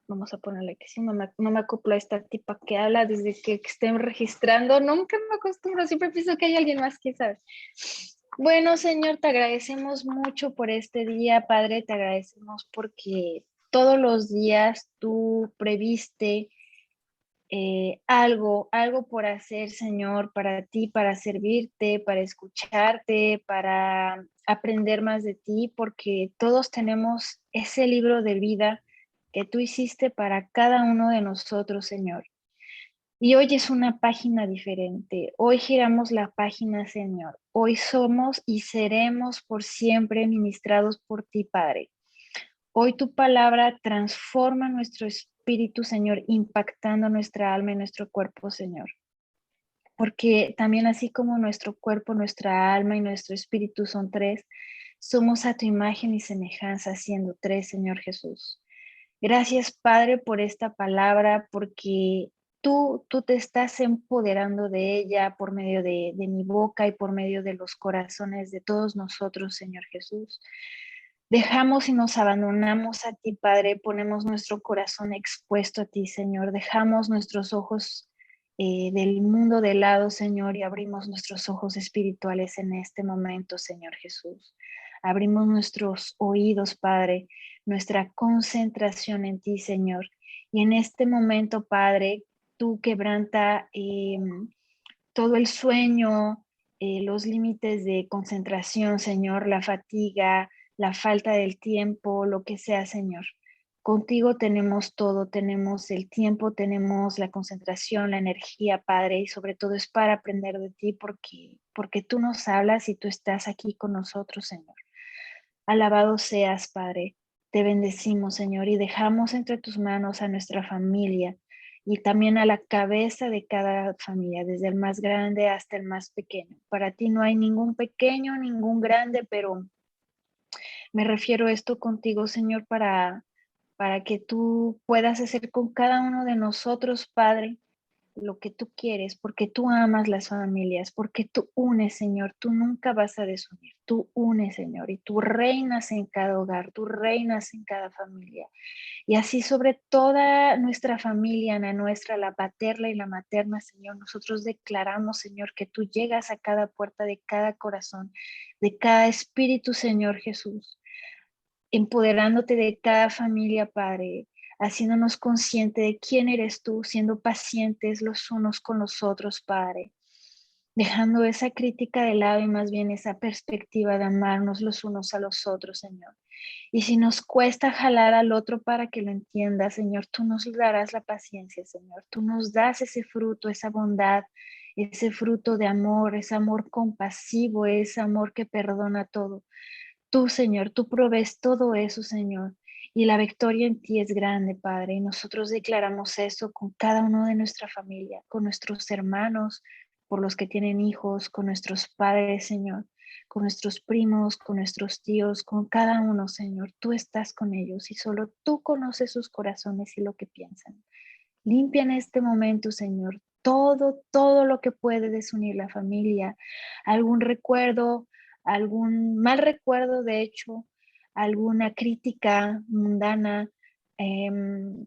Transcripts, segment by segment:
Vamos a ponerle que sí, no me acoplo a esta tipa que habla desde que estén registrando. Nunca me acostumbro, siempre pienso que hay alguien más que sabe. Bueno, Señor, te agradecemos mucho por este día, Padre, te agradecemos porque todos los días tú previste algo por hacer, Señor, para ti, para servirte, para escucharte, para aprender más de ti, porque todos tenemos ese libro de vida que tú hiciste para cada uno de nosotros, Señor. Y hoy es una página diferente. Hoy giramos la página, Señor. Hoy somos y seremos por siempre ministrados por ti, Padre. Hoy tu palabra transforma nuestro espíritu, Señor, impactando nuestra alma y nuestro cuerpo, Señor. Porque también así como nuestro cuerpo, nuestra alma y nuestro espíritu son tres, somos a tu imagen y semejanza, siendo tres, Señor Jesús. Gracias, Padre, por esta palabra, porque tú te estás empoderando de ella por medio de mi boca y por medio de los corazones de todos nosotros, Señor Jesús. Dejamos y nos abandonamos a ti, Padre, ponemos nuestro corazón expuesto a ti, Señor. Dejamos nuestros ojos del mundo de lado, Señor, y abrimos nuestros ojos espirituales en este momento, Señor Jesús. Abrimos nuestros oídos, Padre, nuestra concentración en ti, Señor. Y en este momento, Padre, tú quebranta todo el sueño, los límites de concentración, Señor, la fatiga, la falta del tiempo, lo que sea, Señor. Contigo tenemos todo, tenemos el tiempo, tenemos la concentración, la energía, Padre, y sobre todo es para aprender de ti porque tú nos hablas y tú estás aquí con nosotros, Señor. Alabado seas, Padre. Te bendecimos, Señor, y dejamos entre tus manos a nuestra familia y también a la cabeza de cada familia, desde el más grande hasta el más pequeño. Para ti no hay ningún pequeño, ningún grande, pero me refiero a esto contigo, Señor, para que tú puedas hacer con cada uno de nosotros, Padre, lo que tú quieres, porque tú amas las familias, porque tú unes, Señor, tú nunca vas a desunir, tú unes, Señor, y tú reinas en cada hogar, tú reinas en cada familia. Y así sobre toda nuestra familia, la nuestra, la paterna y la materna, Señor, nosotros declaramos, Señor, que tú llegas a cada puerta de cada corazón, de cada espíritu, Señor Jesús, empoderándote de cada familia, Padre, haciéndonos consciente de quién eres tú, siendo pacientes los unos con los otros, Padre, dejando esa crítica de lado y más bien esa perspectiva de amarnos los unos a los otros, Señor. Y si nos cuesta jalar al otro para que lo entienda, Señor, tú nos darás la paciencia, Señor. Tú nos das ese fruto, esa bondad, ese fruto de amor, ese amor compasivo, ese amor que perdona todo. Tú, Señor, tú provees todo eso, Señor. Y la victoria en ti es grande, Padre. Y nosotros declaramos eso con cada uno de nuestra familia, con nuestros hermanos, por los que tienen hijos, con nuestros padres, Señor, con nuestros primos, con nuestros tíos, con cada uno, Señor. Tú estás con ellos y solo tú conoces sus corazones y lo que piensan. Limpia en este momento, Señor, todo lo que puede desunir la familia, algún recuerdo, algún mal recuerdo, de hecho, alguna crítica mundana, em,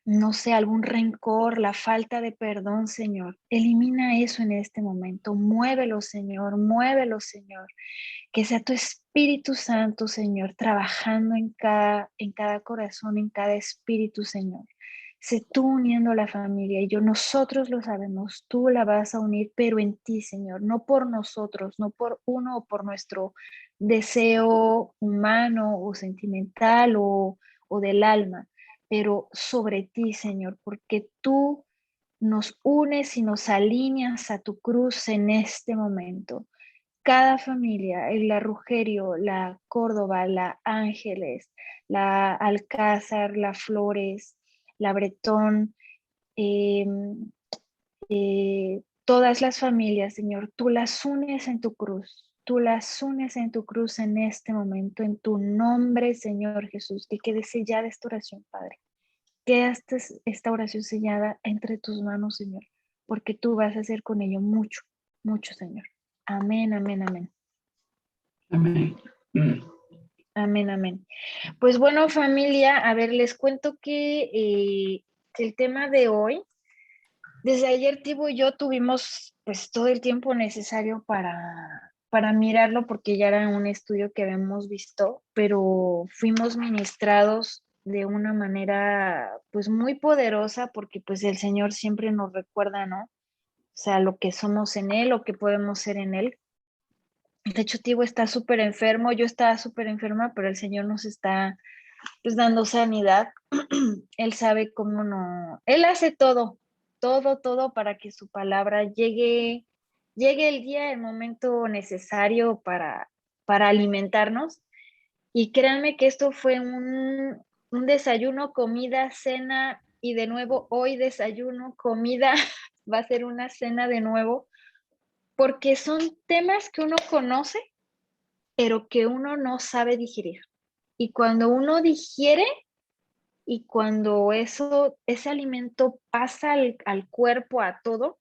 no sé, algún rencor, la falta de perdón, Señor. Elimina eso en este momento. Muévelo, Señor, muévelo, Señor. Que sea tu Espíritu Santo, Señor, trabajando en cada corazón, en cada espíritu, Señor. Sé tú uniendo a la familia y nosotros lo sabemos, tú la vas a unir, pero en ti, Señor, no por nosotros, no por uno o por nuestro deseo humano o sentimental o del alma, pero sobre ti, Señor, porque tú nos unes y nos alineas a tu cruz en este momento. Cada familia, el La Rugerio, la Córdoba, la Ángeles, la Alcázar, la Flores, la Bretón, em, todas las familias, Señor, tú las unes en tu cruz. Tú las unes en tu cruz en este momento, en tu nombre, Señor Jesús, que quede sellada esta oración, Padre. Queda esta oración sellada entre tus manos, Señor, porque tú vas a hacer con ello mucho, mucho, Señor. Amén, amén, amén. Amén. Amén, amén. Pues bueno, familia, a ver, les cuento que el tema de hoy, desde ayer Tibo y yo tuvimos pues todo el tiempo necesario para mirarlo porque ya era un estudio que habíamos visto, pero fuimos ministrados de una manera pues muy poderosa porque pues el Señor siempre nos recuerda, ¿no? O sea, lo que somos en Él, lo que podemos ser en Él. De hecho, Tibo está súper enfermo, yo estaba súper enferma, pero el Señor nos está pues dando sanidad. Él sabe cómo no, Él hace todo, todo, todo para que su palabra llegue el día, el momento necesario para alimentarnos. Y créanme que esto fue un desayuno, comida, cena y de nuevo hoy desayuno, comida, va a ser una cena de nuevo, porque son temas que uno conoce, pero que uno no sabe digerir. Y cuando uno digiere, y cuando ese alimento pasa al cuerpo, a todo,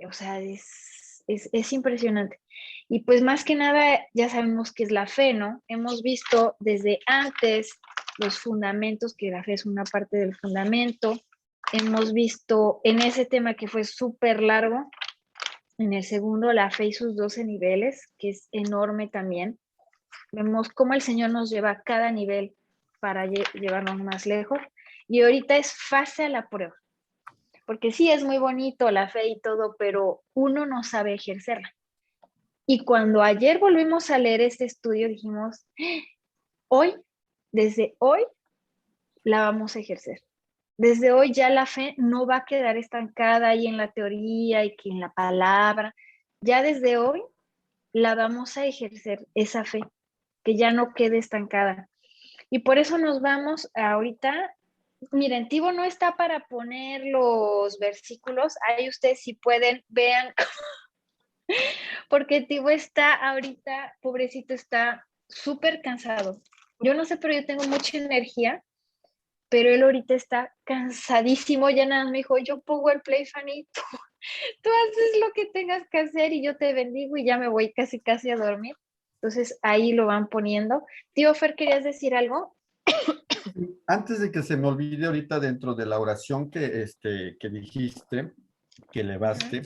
o sea, es impresionante. Y pues más que nada, ya sabemos que es la fe, ¿no? Hemos visto desde antes los fundamentos, que la fe es una parte del fundamento. Hemos visto en ese tema que fue súper largo, en el segundo, la fe y sus 12 niveles, que es enorme también. Vemos cómo el Señor nos lleva a cada nivel para llevarnos más lejos. Y ahorita es fase a la prueba, porque sí es muy bonito la fe y todo, pero uno no sabe ejercerla. Y cuando ayer volvimos a leer este estudio, dijimos, hoy, desde hoy, la vamos a ejercer. Desde hoy ya la fe no va a quedar estancada ahí en la teoría y que en la palabra. Ya desde hoy la vamos a ejercer, esa fe, que ya no quede estancada. Y por eso nos vamos ahorita. Miren, Tibo no está para poner los versículos. Ahí ustedes si pueden, vean, porque Tibo está ahorita, pobrecito, está súper cansado. Yo no sé, pero yo tengo mucha energía, pero él ahorita está cansadísimo. Ya nada me dijo, yo pongo el play, Fanny, tú haces lo que tengas que hacer y yo te bendigo y ya me voy casi, casi a dormir. Entonces ahí lo van poniendo. Tío Fer, ¿querías decir algo? Antes de que se me olvide ahorita dentro de la oración que dijiste, que elevaste,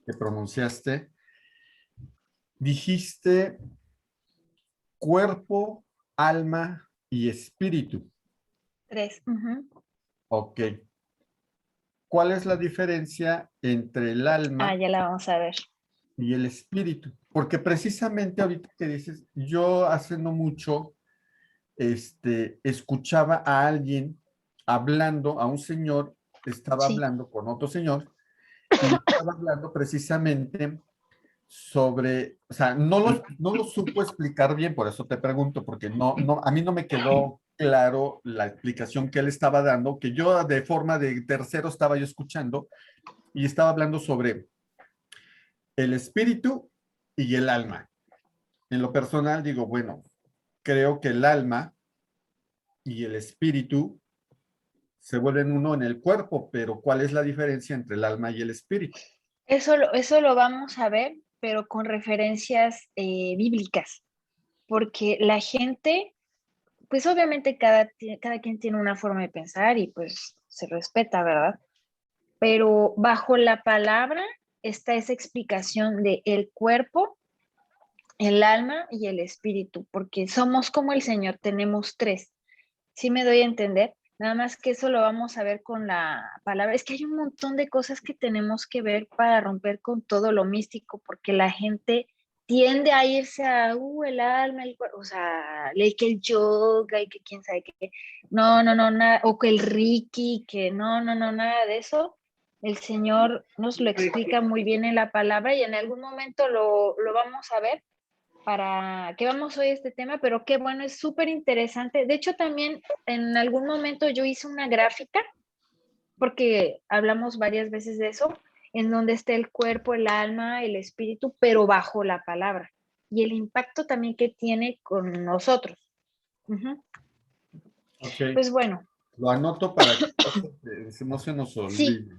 que pronunciaste, dijiste cuerpo, alma y espíritu. 3. Ok. ¿Cuál es la diferencia entre el Ah, alma ya la vamos a ver. y el espíritu? Porque precisamente ahorita que dices, yo hace no mucho, escuchaba a alguien hablando, a un señor, estaba Sí. hablando con otro señor y estaba hablando precisamente sobre, o sea, no lo supo explicar bien, por eso te pregunto, porque a mí no me quedó claro la explicación que él estaba dando, que yo de forma de tercero estaba yo escuchando y estaba hablando sobre el espíritu y el alma. En lo personal digo, bueno, creo que el alma y el espíritu se vuelven uno en el cuerpo, pero ¿cuál es la diferencia entre el alma y el espíritu? Eso lo vamos a ver, pero con referencias bíblicas, porque la gente, pues obviamente cada quien tiene una forma de pensar y pues se respeta, ¿verdad? Pero bajo la palabra está esa explicación de el cuerpo, el alma y el espíritu, porque somos como el Señor, tenemos tres. ¿Sí me doy a entender? Nada más que eso lo vamos a ver con la palabra. Es que hay un montón de cosas que tenemos que ver para romper con todo lo místico, porque la gente tiende a irse a, el alma, el cuerpo, o sea, que el yoga y que quién sabe qué. No, no, no, nada, o que el Reiki, que no, no, no, nada de eso. El Señor nos lo explica muy bien en la palabra y en algún momento lo vamos a ver para que vamos hoy a este tema, pero qué bueno, es súper interesante. De hecho, también en algún momento yo hice una gráfica, porque hablamos varias veces de eso, en donde está el cuerpo, el alma, el espíritu, pero bajo la palabra. Y el impacto también que tiene con nosotros. Ok, Pues bueno, lo anoto para que no se nos sí, olvide.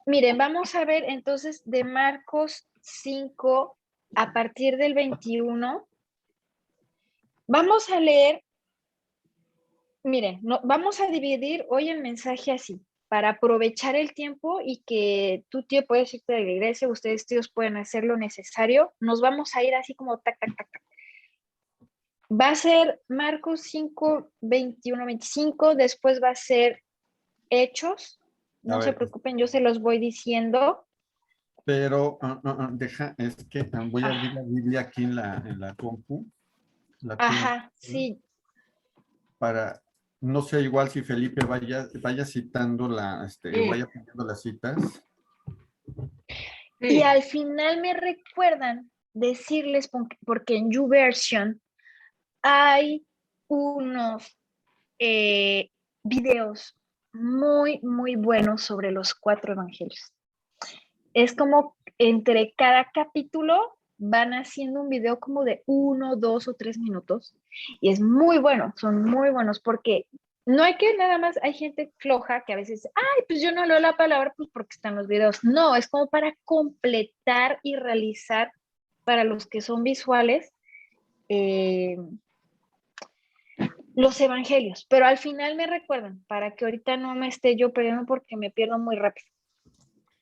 miren, vamos a ver entonces de Marcos 5. a partir del 21, vamos a leer, miren, vamos a dividir hoy el mensaje así, para aprovechar el tiempo y que tú, tío, puedes irte de la iglesia, ustedes, tíos, pueden hacer lo necesario. Nos vamos a ir así como tac, tac, tac, tac. Va a ser Marcos 5, 21, 25, después va a ser Hechos. A No se ver, preocupen, yo se los voy diciendo. pero deja, es que voy a abrir Ah, la Biblia aquí en la compu. La tengo ajá, sí. para, no sé, igual si Felipe vaya citando vaya poniendo las citas. Y al final me recuerdan decirles, porque en YouVersion hay unos videos muy, muy buenos sobre los 4 evangelios. Es como entre cada capítulo van haciendo un video como de 1, 2 o 3 minutos y es muy bueno, son muy buenos porque no hay que nada más, hay gente floja que a veces, ay, pues yo no leo la palabra pues porque están los videos. No, es como para completar y realizar para los que son visuales los evangelios, pero al final me recuerdan para que ahorita no me esté yo perdiendo porque me pierdo muy rápido.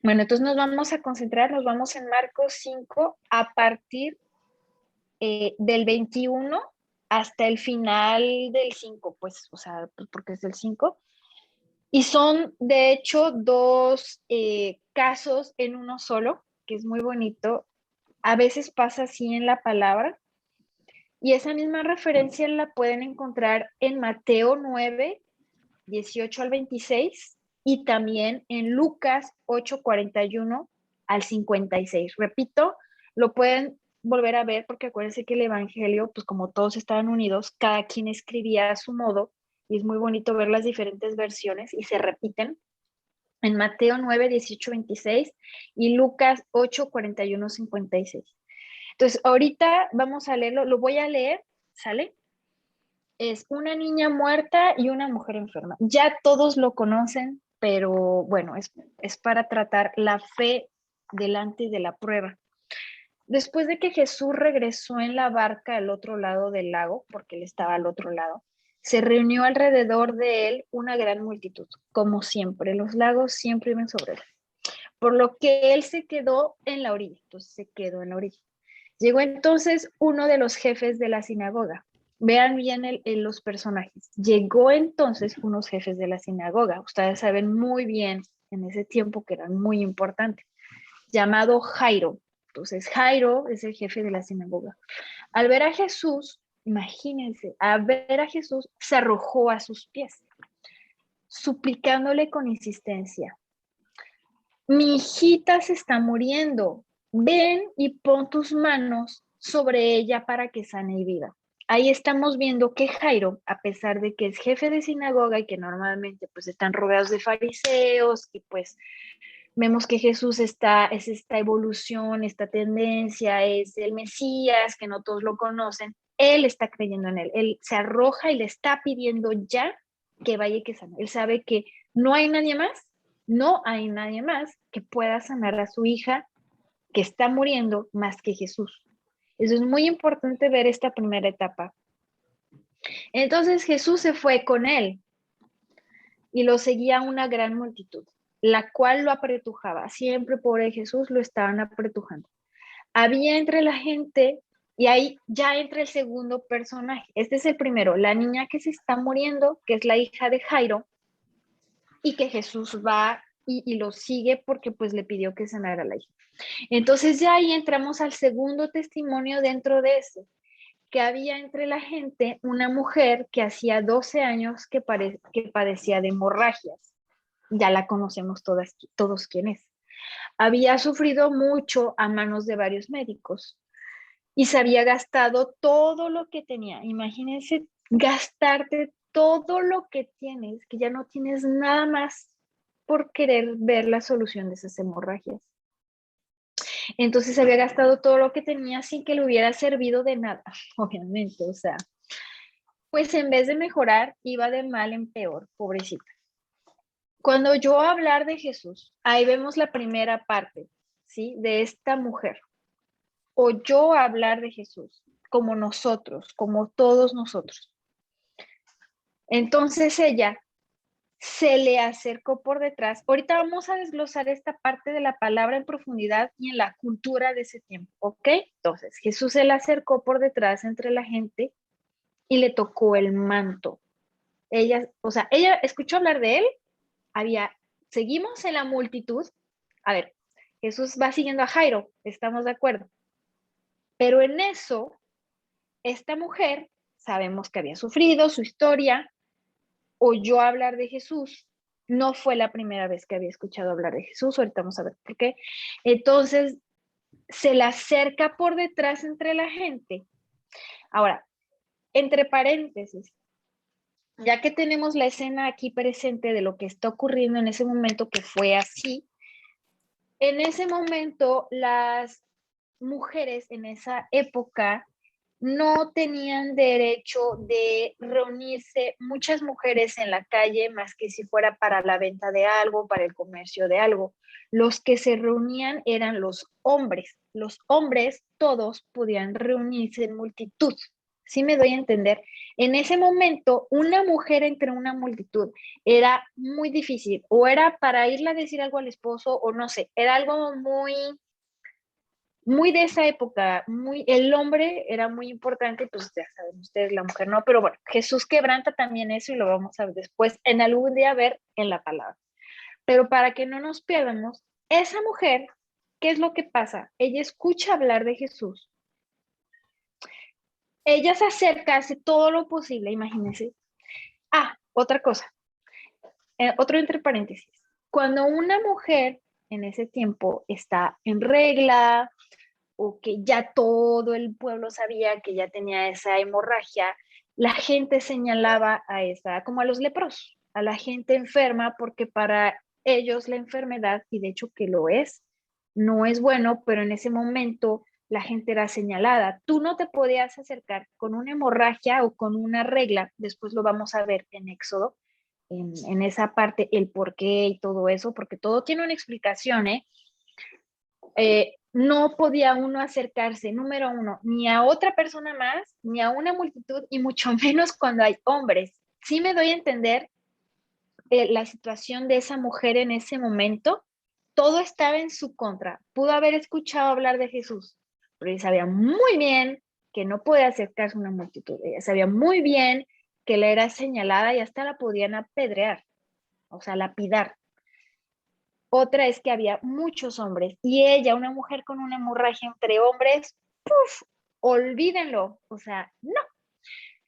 Bueno, entonces nos vamos a concentrar, nos vamos en Marcos 5 a partir del 21 hasta el final del 5, pues, o sea, pues porque es del 5. Y son, de hecho, dos casos en uno solo, que es muy bonito. A veces pasa así en la palabra. Y esa misma referencia la pueden encontrar en Mateo 9, 18 al 26 y también en Lucas 8, 41 al 56. Repito, lo pueden volver a ver porque acuérdense que el Evangelio, pues como todos estaban unidos, cada quien escribía a su modo y es muy bonito ver las diferentes versiones y se repiten en Mateo 9, 18, 26 y Lucas 8, 41, 56. Entonces, ahorita vamos a leerlo, lo voy a leer, ¿sale? Es una niña muerta y una mujer enferma. Ya todos lo conocen, pero bueno, es para tratar la fe delante de la prueba. Después de que Jesús regresó en la barca al otro lado del lago, porque él estaba al otro lado, se reunió alrededor de él una gran multitud, como siempre. Los lagos siempre iban sobre él. Por lo que él se quedó en la orilla, entonces se quedó en la orilla. Llegó entonces uno de los jefes de la sinagoga. Vean bien los personajes. Llegó entonces unos jefes de la sinagoga. Ustedes saben muy bien en ese tiempo que eran muy importantes. Llamado Jairo. Entonces Jairo es el jefe de la sinagoga. Al ver a Jesús, imagínense, al ver a Jesús se arrojó a sus pies, suplicándole con insistencia: mi hijita se está muriendo, ven y pon tus manos sobre ella para que sane y viva. Ahí estamos viendo que Jairo, a pesar de que es jefe de sinagoga y que normalmente pues están rodeados de fariseos y pues vemos que Jesús es esta evolución, esta tendencia, es el Mesías, que no todos lo conocen, él está creyendo en él se arroja y le está pidiendo ya que vaya y que sane. Él sabe que no hay nadie más, no hay nadie más que pueda sanar a su hija que está muriendo más que Jesús. Eso es muy importante ver esta primera etapa. Entonces Jesús se fue con él y lo seguía una gran multitud, la cual lo apretujaba. Siempre pobre Jesús lo estaban apretujando. Había entre la gente, y ahí ya entra el segundo personaje. Este es el primero, la niña que se está muriendo, que es la hija de Jairo, y que Jesús va y lo sigue porque pues le pidió que sanara a la hija. Entonces ya ahí entramos al segundo testimonio dentro de ese, que había entre la gente una mujer que hacía 12 años que padecía de hemorragias. Ya la conocemos todos quién es. Había sufrido mucho a manos de varios médicos y se había gastado todo lo que tenía. Imagínense gastarte todo lo que tienes, que ya no tienes nada más por querer ver la solución de esas hemorragias. Entonces había gastado todo lo que tenía sin que le hubiera servido de nada, obviamente, o sea, pues en vez de mejorar, iba de mal en peor, pobrecita. Cuando yo hablar de Jesús, ahí vemos la primera parte, ¿sí? De esta mujer. oyó hablar de Jesús, como nosotros, como todos nosotros. Entonces ella se le acercó por detrás. Ahorita vamos a desglosar esta parte de la palabra en profundidad y en la cultura de ese tiempo, ¿ok? Entonces Jesús se le acercó por detrás entre la gente y le tocó el manto. Ella, o sea, ella escuchó hablar de él, seguimos en la multitud. A ver, Jesús va siguiendo a Jairo, estamos de acuerdo. Pero en eso, esta mujer, sabemos que había sufrido su historia, oyó hablar de Jesús. No fue la primera vez que había escuchado hablar de Jesús, ahorita vamos a ver por qué. Entonces, se la acerca por detrás entre la gente. Ahora, entre paréntesis, ya que tenemos la escena aquí presente de lo que está ocurriendo en ese momento que fue así, en ese momento las mujeres en esa época no tenían derecho de reunirse muchas mujeres en la calle más que si fuera para la venta de algo, para el comercio de algo. Los que se reunían eran los hombres. Los hombres todos podían reunirse en multitud. ¿Sí me doy a entender? En ese momento, una mujer entre una multitud era muy difícil, o era para irle a decir algo al esposo, o no sé, era algo muy de esa época, el hombre era muy importante, pues ya saben ustedes, la mujer no, pero bueno, Jesús quebranta también eso y lo vamos a ver después, en algún día ver en la palabra. Pero para que no nos pierdamos, esa mujer, ¿qué es lo que pasa? Ella escucha hablar de Jesús, ella se acerca, hace todo lo posible, imagínense. Ah, otra cosa, otro entre paréntesis, cuando una mujer en ese tiempo está en regla, o que ya todo el pueblo sabía que ya tenía esa hemorragia, la gente señalaba a esa, como a los leprosos, a la gente enferma, porque para ellos la enfermedad, y de hecho que lo es, no es bueno, pero en ese momento la gente era señalada. Tú no te podías acercar con una hemorragia o con una regla, después lo vamos a ver en Éxodo, en esa parte, el por qué y todo eso, porque todo tiene una explicación, ¿eh? No podía uno acercarse, número uno, ni a otra persona más, ni a una multitud, y mucho menos cuando hay hombres. Sí me doy a entender la situación de esa mujer en ese momento. Todo estaba en su contra. Pudo haber escuchado hablar de Jesús, pero ella sabía muy bien que no podía acercarse a una multitud. Ella sabía muy bien que le era señalada y hasta la podían apedrear, o sea, lapidar. Otra es que había muchos hombres y ella, una mujer con una hemorragia entre hombres, ¡puf! Olvídenlo, o sea, no.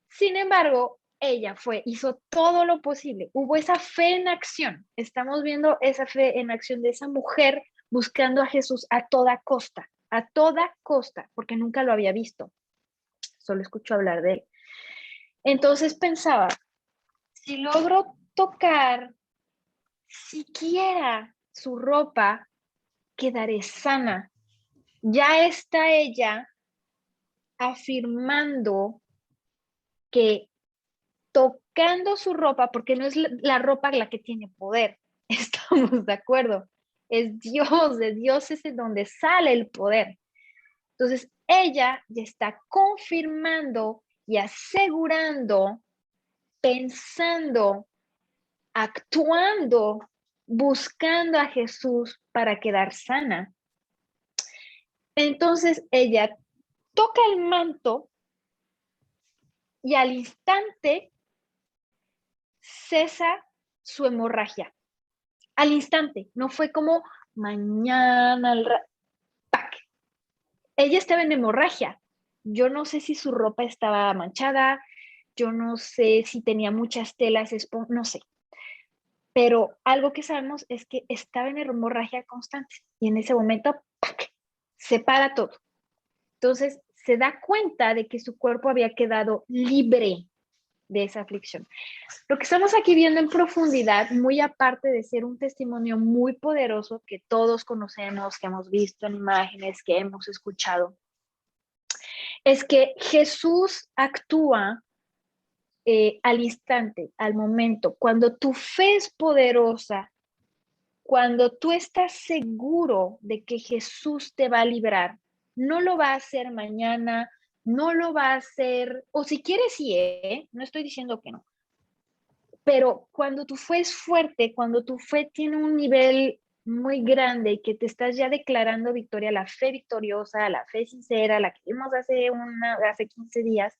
Sin embargo, ella hizo todo lo posible. Hubo esa fe en acción. Estamos viendo esa fe en acción de esa mujer buscando a Jesús a toda costa, porque nunca lo había visto. Solo escucho hablar de él. Entonces pensaba, si logro tocar siquiera su ropa, quedaré sana. Ya está ella afirmando que tocando su ropa, porque no es la ropa la que tiene poder, estamos de acuerdo, es Dios, de Dios es de donde sale el poder. Entonces, ella ya está confirmando y asegurando, pensando, actuando, buscando a Jesús para quedar sana. Entonces, ella toca el manto y al instante cesa su hemorragia. Al instante, no fue como mañana, ¡pac! Ella estaba en hemorragia. Yo no sé si su ropa estaba manchada, yo no sé si tenía muchas telas, no sé. Pero algo que sabemos es que estaba en hemorragia constante y en ese momento ¡pac!, se para todo. Entonces se da cuenta de que su cuerpo había quedado libre de esa aflicción. Lo que estamos aquí viendo en profundidad, muy aparte de ser un testimonio muy poderoso que todos conocemos, que hemos visto en imágenes, que hemos escuchado, es que Jesús actúa al instante, al momento, cuando tu fe es poderosa, cuando tú estás seguro de que Jesús te va a librar, no lo va a hacer mañana, no lo va a hacer, o si quiere sí, no estoy diciendo que no, pero cuando tu fe es fuerte, cuando tu fe tiene un nivel muy grande y que te estás ya declarando victoria, la fe victoriosa, la fe sincera, la que vimos hace 15 días,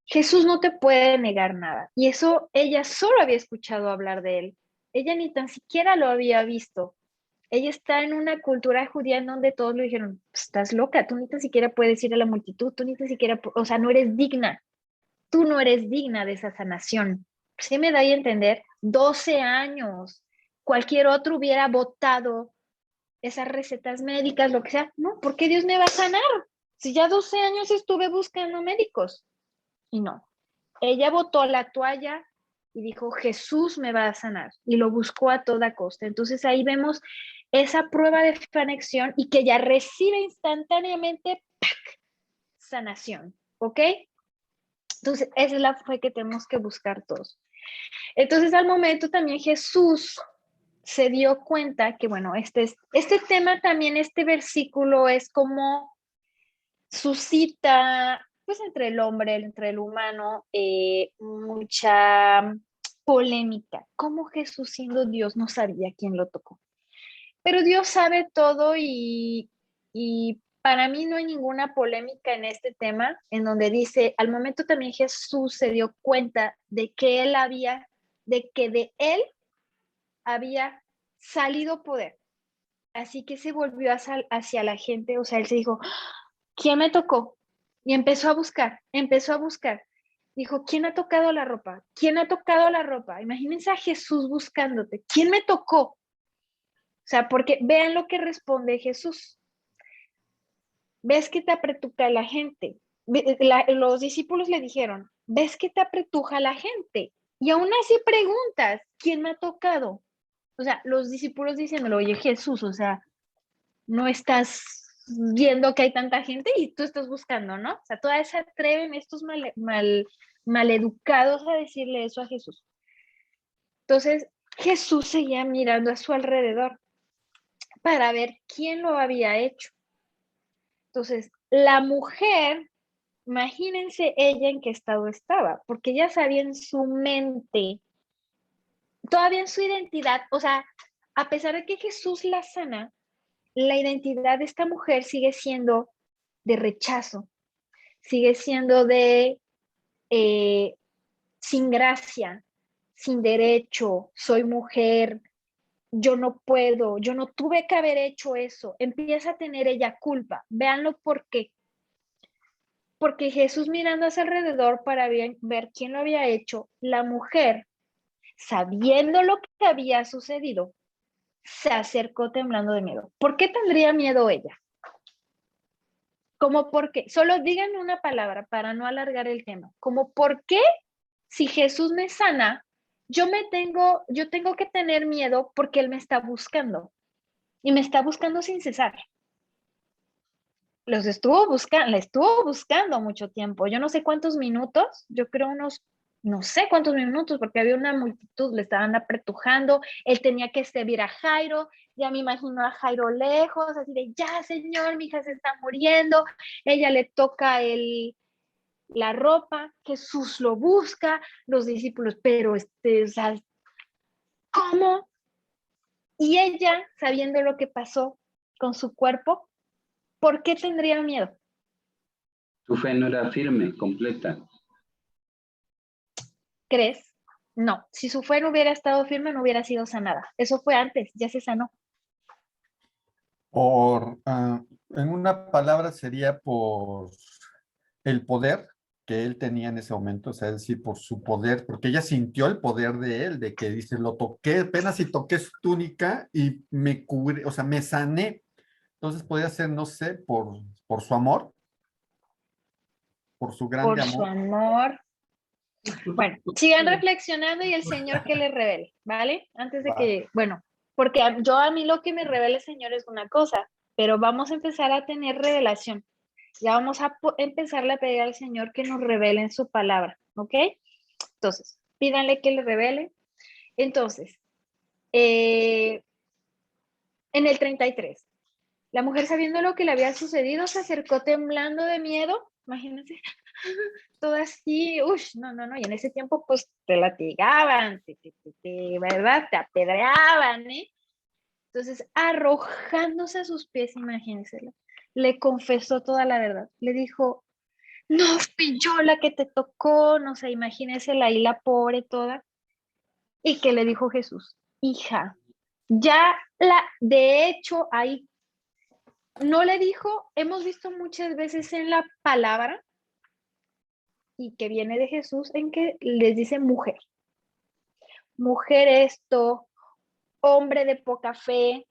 Jesús no te puede negar nada. Y eso ella solo había escuchado hablar de él. Ella ni tan siquiera lo había visto. Ella está en una cultura judía en donde todos le dijeron, estás loca, tú ni tan siquiera puedes ir a la multitud, tú ni tan siquiera, o sea, no eres digna, tú no eres digna de esa sanación. ¿Sí me da a entender? 12 años, cualquier otro hubiera votado esas recetas médicas, lo que sea. No, ¿por qué Dios me va a sanar? Si ya 12 años estuve buscando médicos. Y no, ella botó la toalla y dijo, Jesús me va a sanar. Y lo buscó a toda costa. Entonces ahí vemos esa prueba de conexión y que ella recibe instantáneamente ¡pac! Sanación. ¿Ok? Entonces esa es la fe que tenemos que buscar todos. Entonces al momento también Jesús se dio cuenta que, bueno, este tema también, este versículo es como suscita, pues entre el hombre, entre el humano, mucha polémica. ¿Cómo Jesús siendo Dios no sabía quién lo tocó? Pero Dios sabe todo y para mí no hay ninguna polémica en este tema, en donde dice, al momento también Jesús se dio cuenta de que de él había salido poder. Así que se volvió hacia la gente, o sea, él se dijo, ¿quién me tocó? Y empezó a buscar. Dijo, ¿quién ha tocado la ropa? ¿Quién ha tocado la ropa? Imagínense a Jesús buscándote. ¿Quién me tocó? O sea, porque vean lo que responde Jesús. ¿Ves que te apretuja la gente? Los discípulos le dijeron, ¿ves que te apretuja la gente? Y aún así preguntas, ¿quién me ha tocado? O sea, los discípulos diciéndole, oye Jesús, o sea, no estás viendo que hay tanta gente y tú estás buscando, ¿no? O sea, todavía se atreven estos maleducados a decirle eso a Jesús. Entonces, Jesús seguía mirando a su alrededor para ver quién lo había hecho. Entonces, la mujer, imagínense ella en qué estado estaba, porque ella sabía en su mente, todavía en su identidad, o sea, a pesar de que Jesús la sana, la identidad de esta mujer sigue siendo de rechazo, sigue siendo de sin gracia, sin derecho, soy mujer, yo no puedo, yo no tuve que haber hecho eso. Empieza a tener ella culpa. Véanlo por qué. Porque Jesús mirando hacia alrededor para ver quién lo había hecho, la mujer, sabiendo lo que había sucedido, se acercó temblando de miedo. ¿Por qué tendría miedo ella? Como por qué, solo díganme una palabra para no alargar el tema. Como por qué si Jesús me sana, yo tengo que tener miedo porque Él me está buscando y me está buscando sin cesar. La estuvo buscando mucho tiempo. Yo no sé cuántos minutos, yo creo no sé cuántos minutos, porque había una multitud, le estaban apretujando, él tenía que servir a Jairo, ya me imagino a Jairo lejos, así de, ya señor, mi hija se está muriendo, ella le toca la ropa, Jesús lo busca, los discípulos, pero o sea, ¿cómo? Y ella, sabiendo lo que pasó con su cuerpo, ¿por qué tendría miedo? Su fe no era firme, completa. ¿Crees? No, si su fe no hubiera estado firme, no hubiera sido sanada. Eso fue antes, ya se sanó. En una palabra sería por el poder que él tenía en ese momento, o sea, es decir, por su poder, porque ella sintió el poder de él, de que dice, lo toqué, apenas si toqué su túnica y me cubre, o sea, me sané. Entonces podría ser, no sé, por su amor, por su grande Por su amor. amor. Bueno, sigan reflexionando y el Señor que les revele, ¿vale? Antes de Va, que, bueno, porque a mí lo que me revela el Señor es una cosa, pero vamos a empezar a tener revelación. Ya vamos a empezarle a pedir al Señor que nos revele en su palabra, ¿ok? Entonces, pídanle que le revele. Entonces, en el 33. La mujer, sabiendo lo que le había sucedido, se acercó temblando de miedo. Imagínense, todo así, no, no, no. Y en ese tiempo, pues, te latigaban, ¿verdad? Te apedreaban, ¿eh? Entonces, arrojándose a sus pies, imagínense, le confesó toda la verdad. Le dijo, no fui yo la que te tocó, no sé, imagínense ahí la pobre toda. Y que le dijo Jesús, hija, de hecho, ahí no le dijo, hemos visto muchas veces en la palabra, y que viene de Jesús, en que les dice mujer. Mujer esto, hombre de poca fe,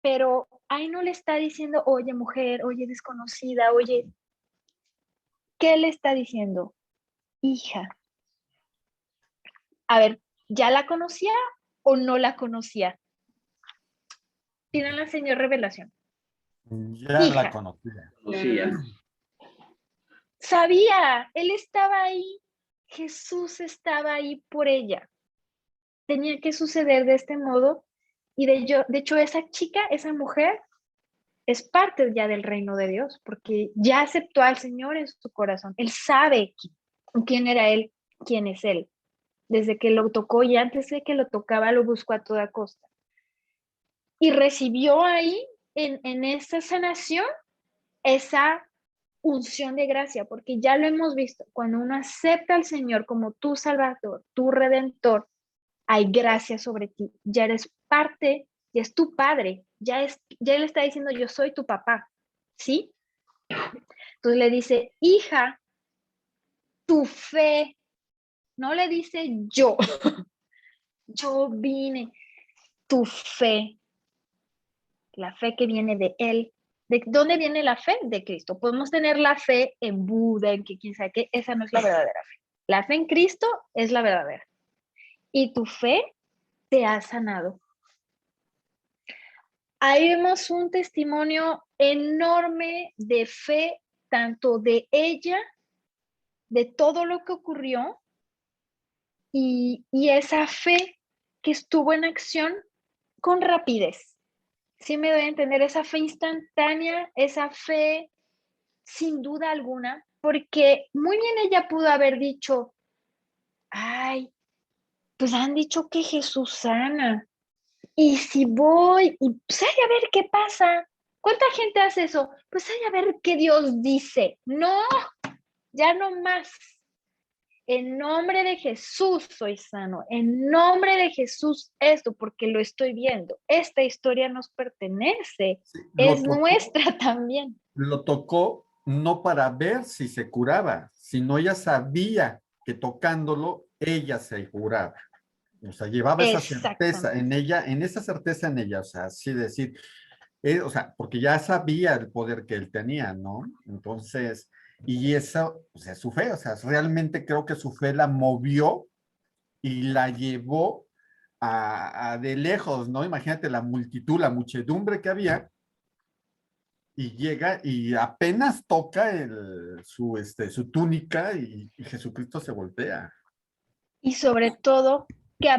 pero ahí no le está diciendo, oye mujer, oye desconocida, oye, ¿qué le está diciendo? Hija. A ver, ¿ya la conocía o no la conocía? Pídanle, Señor, revelación. Ya la Hija. conocía. Conocía. Sabía, él estaba ahí, Jesús estaba ahí por ella. Tenía que suceder de este modo, y de hecho esa chica, esa mujer, es parte ya del reino de Dios, porque ya aceptó al Señor en su corazón. Él sabe quién era Él, quién es Él. Desde que lo tocó y antes de que lo tocaba, lo buscó a toda costa. Y recibió ahí, en esa sanación, esa unción de gracia, porque ya lo hemos visto, cuando uno acepta al Señor como tu Salvador, tu Redentor, hay gracia sobre ti, ya eres parte, ya es tu Padre, ya Él está diciendo, yo soy tu papá, ¿sí? Entonces le dice, hija, tu fe, no le dice yo, yo vine, tu fe, la fe que viene de Él. ¿De dónde viene la fe? De Cristo. Podemos tener la fe en Buda, en que quién sabe qué, esa no es la verdadera fe. La fe en Cristo es la verdadera. Y tu fe te ha sanado. Ahí vemos un testimonio enorme de fe, tanto de ella, de todo lo que ocurrió, y esa fe que estuvo en acción con rapidez. Sí me doy a entender, esa fe instantánea, esa fe sin duda alguna, porque muy bien ella pudo haber dicho, ay, pues han dicho que Jesús sana, y si voy, y pues hay a ver qué pasa. ¿Cuánta gente hace eso? Pues hay a ver qué Dios dice. No, ya no más. En nombre de Jesús soy sano. En nombre de Jesús esto, porque lo estoy viendo. Esta historia nos pertenece. Sí, Es nuestra también. lo tocó no para ver si se curaba, sino ella sabía que tocándolo ella se curaba. O sea, llevaba esa certeza en Exactamente. ella, en esa certeza en ella, o sea, así decir, o sea, porque ya sabía el poder que él tenía, ¿no? Entonces, y eso, o sea, su fe, o sea, realmente creo que su fe la movió y la llevó a de lejos, ¿no? Imagínate la multitud, la muchedumbre que había, y llega y apenas toca su túnica y Jesucristo se voltea. Y sobre todo, que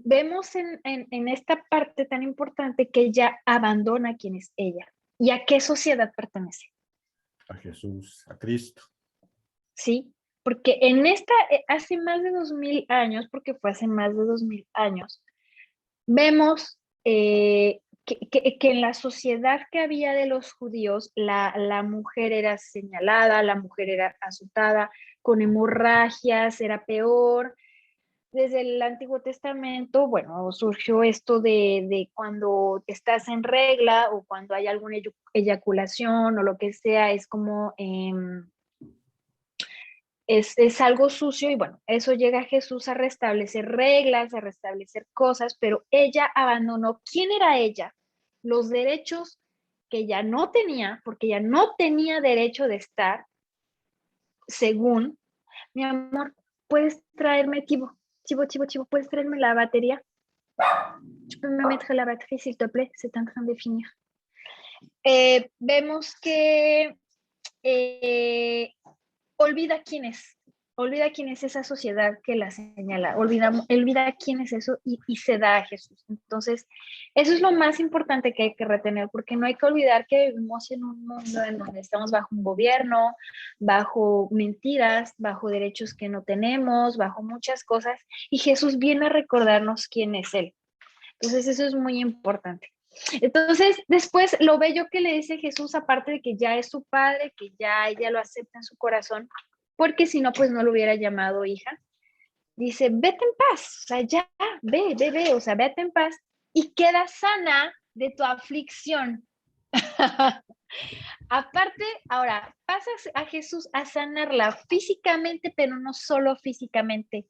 vemos en esta parte tan importante que ella abandona quién es ella y a qué sociedad pertenece. A Jesús, a Cristo. ¿Sí? Porque hace más de 2000 años, porque fue hace más de 2000 años, vemos que en la sociedad que había de los judíos, la mujer era señalada, la mujer era azotada, con hemorragias, era peor. Desde el Antiguo Testamento, bueno, surgió esto de cuando estás en regla o cuando hay alguna eyaculación o lo que sea, es como es algo sucio, y bueno, eso llega a Jesús a restablecer reglas, a restablecer cosas, pero ella abandonó. ¿Quién era ella? Los derechos que ella no tenía, porque ella no tenía derecho de estar, según, mi amor, ¿puedes traerme, Chivo, ¿puedes traerme la batería? Tu peux me mettre la batterie, s'il te plaît, c'est en train de finir. Vemos que olvida quién es. olvida quién es esa sociedad que la señala, olvida quién es eso y se da a Jesús. Entonces, eso es lo más importante que hay que retener, porque no hay que olvidar que vivimos en un mundo en donde estamos bajo un gobierno, bajo mentiras, bajo derechos que no tenemos, bajo muchas cosas, y Jesús viene a recordarnos quién es Él. Entonces, eso es muy importante. Entonces, después lo bello que le dice Jesús, aparte de que ya es su padre, que ya ella lo acepta en su corazón, porque si no, pues no lo hubiera llamado hija. Dice, vete en paz, o sea, ya, ve, o sea, vete en paz y queda sana de tu aflicción. Aparte, ahora, pasas a Jesús a sanarla físicamente, pero no solo físicamente,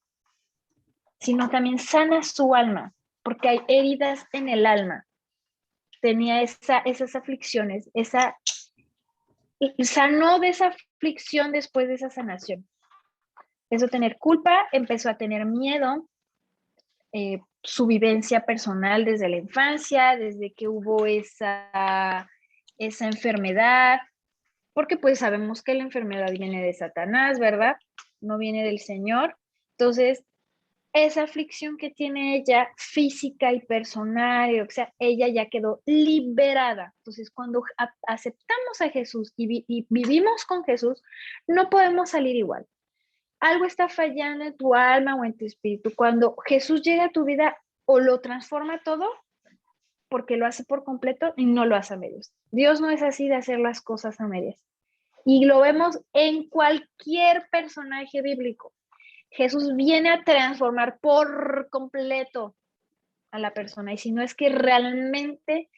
sino también sana su alma, porque hay heridas en el alma. Tenía esas aflicciones, sanó de esa aflicción después de esa sanación. Empezó a tener culpa, empezó a tener miedo, su vivencia personal desde la infancia, desde que hubo esa enfermedad, porque pues sabemos que la enfermedad viene de Satanás, ¿verdad? No viene del Señor. Entonces, esa aflicción que tiene ella, física y personal, o sea, ella ya quedó liberada. Entonces, cuando aceptamos a Jesús y vivimos con Jesús, no podemos salir igual. Algo está fallando en tu alma o en tu espíritu. Cuando Jesús llega a tu vida, o lo transforma todo, porque lo hace por completo y no lo hace a medios. Dios no es así de hacer las cosas a medias. Y lo vemos en cualquier personaje bíblico. Jesús viene a transformar por completo a la persona. Y si no es que realmente,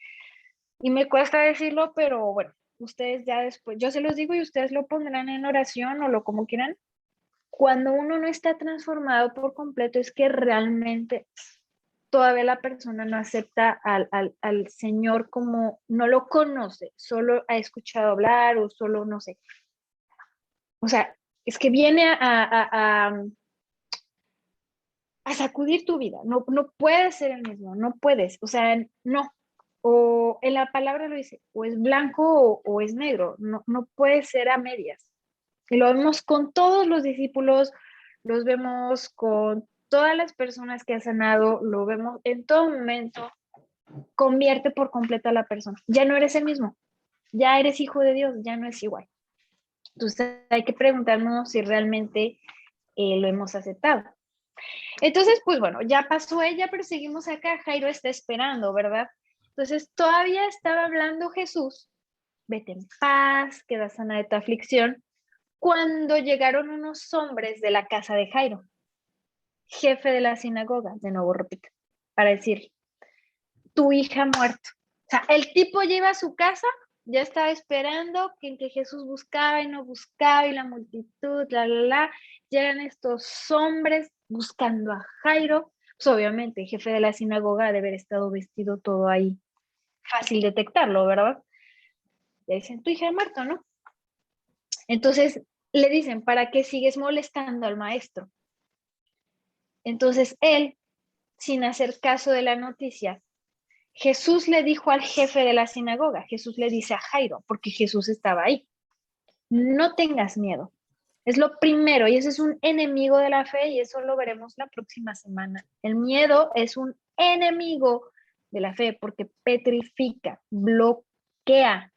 y me cuesta decirlo, pero bueno, ustedes ya después, yo se los digo y ustedes lo pondrán en oración o lo como quieran. Cuando uno no está transformado por completo, es que realmente todavía la persona no acepta al Señor como no lo conoce, solo ha escuchado hablar o solo no sé. O sea, es que viene a sacudir tu vida. No, no puedes ser el mismo, no puedes. O sea, no. O en la palabra lo dice, o es blanco o es negro. No, no puede ser a medias. Y lo vemos con todos los discípulos, los vemos con todas las personas que ha sanado, lo vemos en todo momento. Convierte por completo a la persona. Ya no eres el mismo, ya eres hijo de Dios, ya no es igual. Entonces hay que preguntarnos si realmente lo hemos aceptado. Entonces, pues bueno, ya pasó ella, pero seguimos acá. Jairo está esperando, ¿verdad? Entonces todavía estaba hablando Jesús, vete en paz, queda sana de tu aflicción, cuando llegaron unos hombres de la casa de Jairo, jefe de la sinagoga, de nuevo repito, para decir, tu hija ha muerto. O sea, el tipo lleva a su casa, ya estaba esperando que Jesús buscaba y no buscaba y la multitud, llegan estos hombres buscando a Jairo. Pues obviamente, el jefe de la sinagoga debe haber estado vestido todo ahí, fácil detectarlo, ¿verdad? Le dicen, tu hija ha muerto, ¿no? Entonces le dicen, ¿para qué sigues molestando al maestro? Entonces él, sin hacer caso de la noticia, Jesús le dijo al jefe de la sinagoga, Jesús le dice a Jairo, porque Jesús estaba ahí, no tengas miedo. Es lo primero, y ese es un enemigo de la fe, y eso lo veremos la próxima semana. El miedo es un enemigo de la fe porque petrifica, bloquea.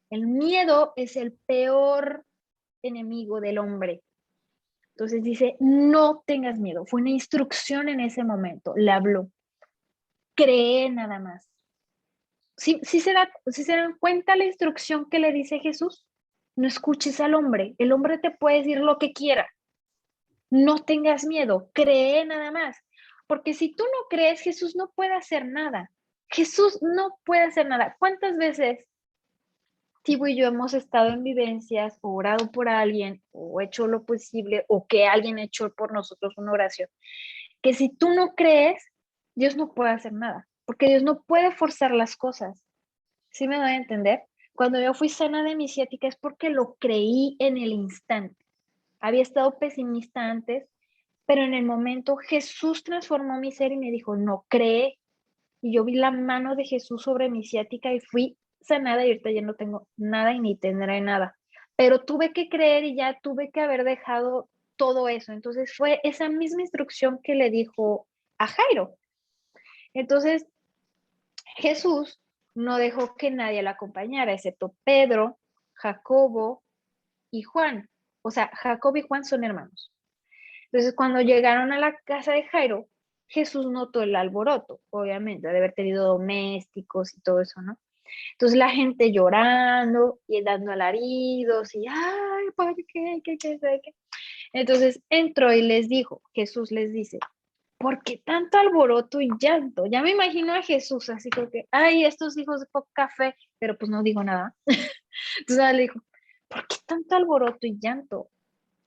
El miedo es el peor enemigo del hombre. Entonces dice, no tengas miedo. Fue una instrucción en ese momento, le habló. Cree nada más. Si se dan cuenta la instrucción que le dice Jesús, no escuches al hombre. El hombre te puede decir lo que quiera. No tengas miedo, cree nada más. Porque si tú no crees, Jesús no puede hacer nada. Jesús no puede hacer nada. ¿Cuántas veces Tibo y yo hemos estado en vivencias, o orado por alguien, o hecho lo posible, o que alguien hecho por nosotros una oración? Que si tú no crees, Dios no puede hacer nada, porque Dios no puede forzar las cosas. ¿Sí me doy a entender? Cuando yo fui sana de mi ciática es porque lo creí en el instante. Había estado pesimista antes, pero en el momento Jesús transformó mi ser y me dijo, no, cree. Y yo vi la mano de Jesús sobre mi ciática y fui sanada, y ahorita ya no tengo nada y ni tendré nada. Pero tuve que creer y ya tuve que haber dejado todo eso. Entonces fue esa misma instrucción que le dijo a Jairo. Entonces Jesús no dejó que nadie lo acompañara, excepto Pedro, Jacobo y Juan. O sea, Jacobo y Juan son hermanos. Entonces, cuando llegaron a la casa de Jairo, Jesús notó el alboroto, obviamente, de haber tenido domésticos y todo eso, ¿no? Entonces, la gente llorando y dando alaridos y, ay, ¿por qué? ¿Qué? Entonces, entró y les dijo, Jesús les dice, ¿por qué tanto alboroto y llanto? Ya me imagino a Jesús así como que, ay, estos hijos de poca fe, pero pues no digo nada. Entonces le dijo, ¿por qué tanto alboroto y llanto?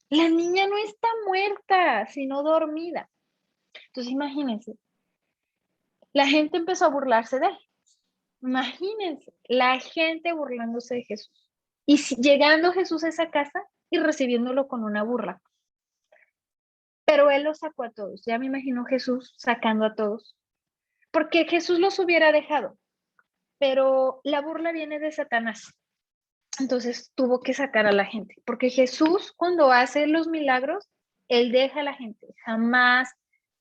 La niña no está muerta, sino dormida. Entonces imagínense, la gente empezó a burlarse de él. Imagínense, la gente burlándose de Jesús. Y llegando Jesús a esa casa y recibiéndolo con una burla. Pero él los sacó a todos. Ya me imagino Jesús sacando a todos. Porque Jesús los hubiera dejado. Pero la burla viene de Satanás. Entonces tuvo que sacar a la gente. Porque Jesús, cuando hace los milagros, él deja a la gente. Jamás